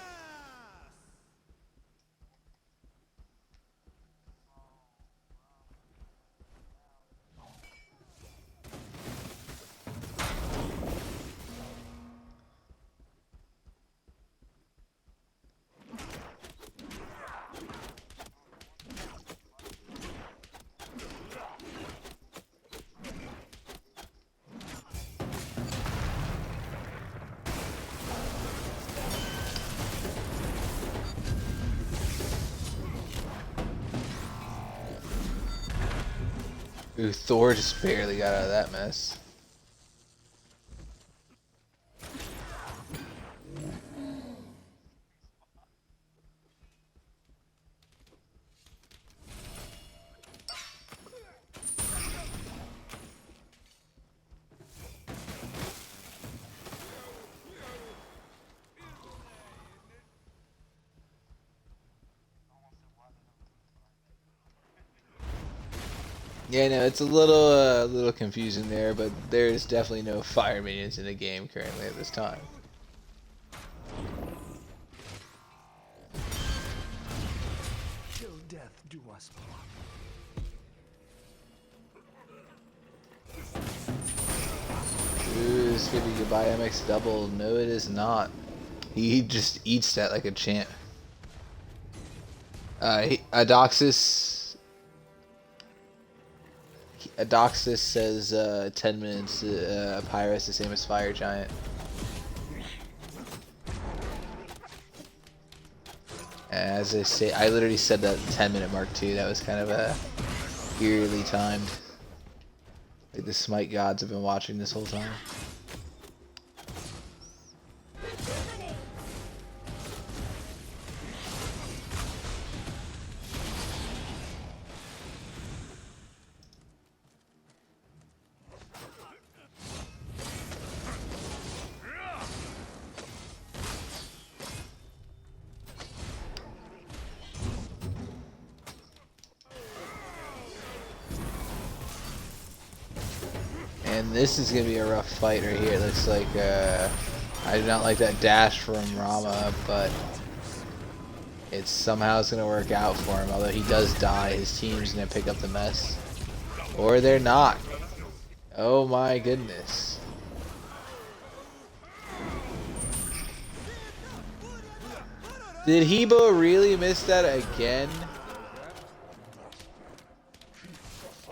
Ooh, Thor just barely got out of that mess. Yeah, no, it's a little confusing there, but there's definitely no fire minions in the game currently at this time. Till death do us part. Ooh, this could be goodbye MX double. No, it is not. He just eats that like a champ. Adoxus. Adoxus says 10 minutes. Pyrus the same as Fire Giant. As I say, I literally said that 10-minute mark too. That was kind of eerily timed. Like the Smite gods have been watching this whole time. And this is going to be a rough fight right here. It looks like I do not like that dash from Rama, but it's somehow it's going to work out for him. Although he does die, his team's going to pick up the mess. Or they're not. Oh my goodness. Did Hebo really miss that again?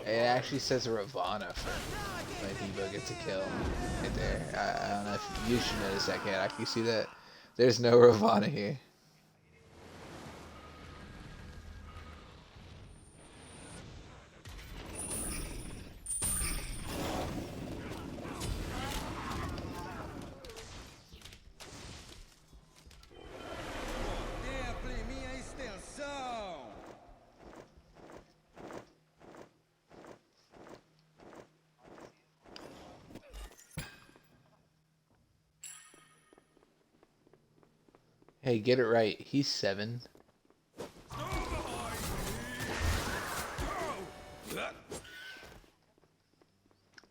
It actually says Ravana for when Hebo gets a kill right there. I don't know if you should notice that, Cat. You see that? There's no Ravana here. Temple minha extensão. Hey, get it right. He's 7.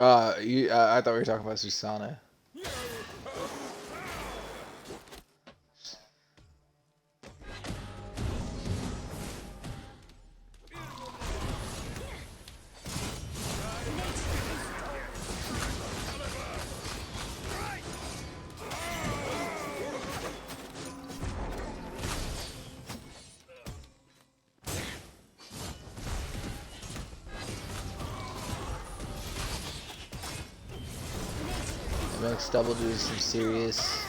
I thought we were talking about Susana. MX double doing some serious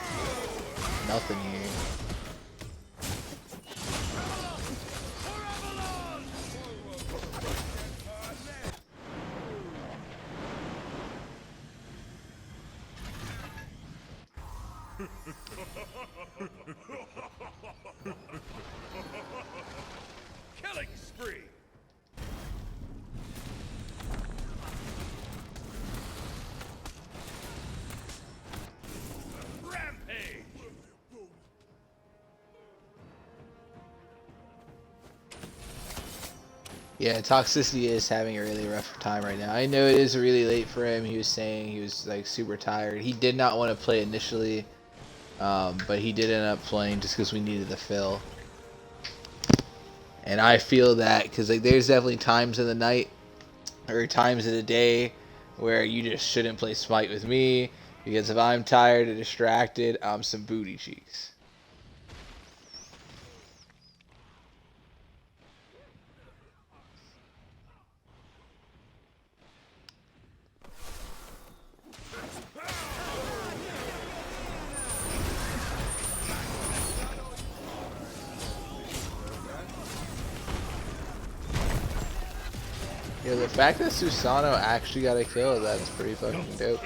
nothing here. Killing spree. Rampage. Yeah, Toxicity is having a really rough time right now. I know it is really late for him. He was saying he was like super tired. He did not want to play initially, but he did end up playing just because we needed the fill. And I feel that because like there's definitely times in the night or times in the day where you just shouldn't play Smite with me because if I'm tired or distracted, I'm some booty cheeks. Yeah, the fact that Susano actually got a kill, that's pretty fucking dope.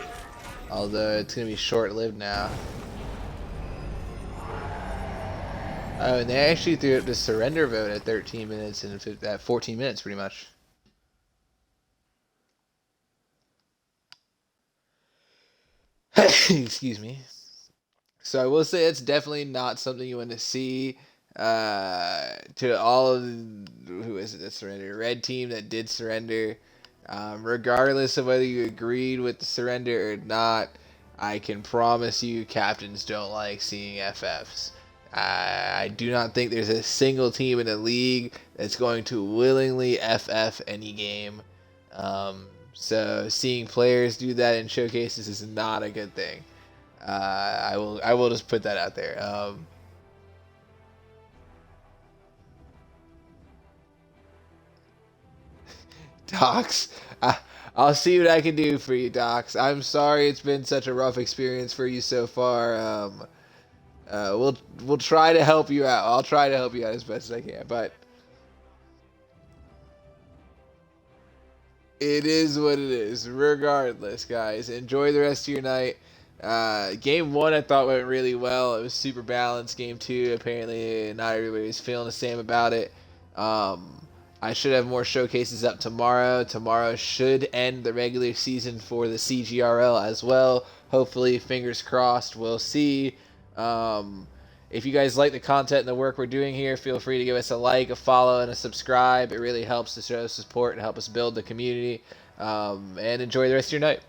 Although it's gonna be short-lived now. Oh, and they actually threw up the surrender vote at 13 minutes and at 14 minutes, pretty much. Excuse me. So I will say it's definitely not something you want to see. To all of who is it that surrendered? Red team that did surrender. Regardless of whether you agreed with the surrender or not, I can promise you captains don't like seeing FFs. I do not think there's a single team in the league that's going to willingly FF any game. So seeing players do that in showcases is not a good thing. I will just put that out there. Docs, I'll see what I can do for you, Docs. I'm sorry it's been such a rough experience for you so far. We'll try to help you out. I'll try to help you out as best as I can, but it is what it is. Regardless, guys, enjoy the rest of your night. Game one I thought went really well. It was super balanced. Game two, apparently not everybody was feeling the same about it. I should have more showcases up tomorrow. Tomorrow should end the regular season for the CGRL as well. Hopefully, fingers crossed. We'll see. If you guys like the content and the work we're doing here, feel free to give us a like, a follow, and a subscribe. It really helps to show support and help us build the community. And enjoy the rest of your night.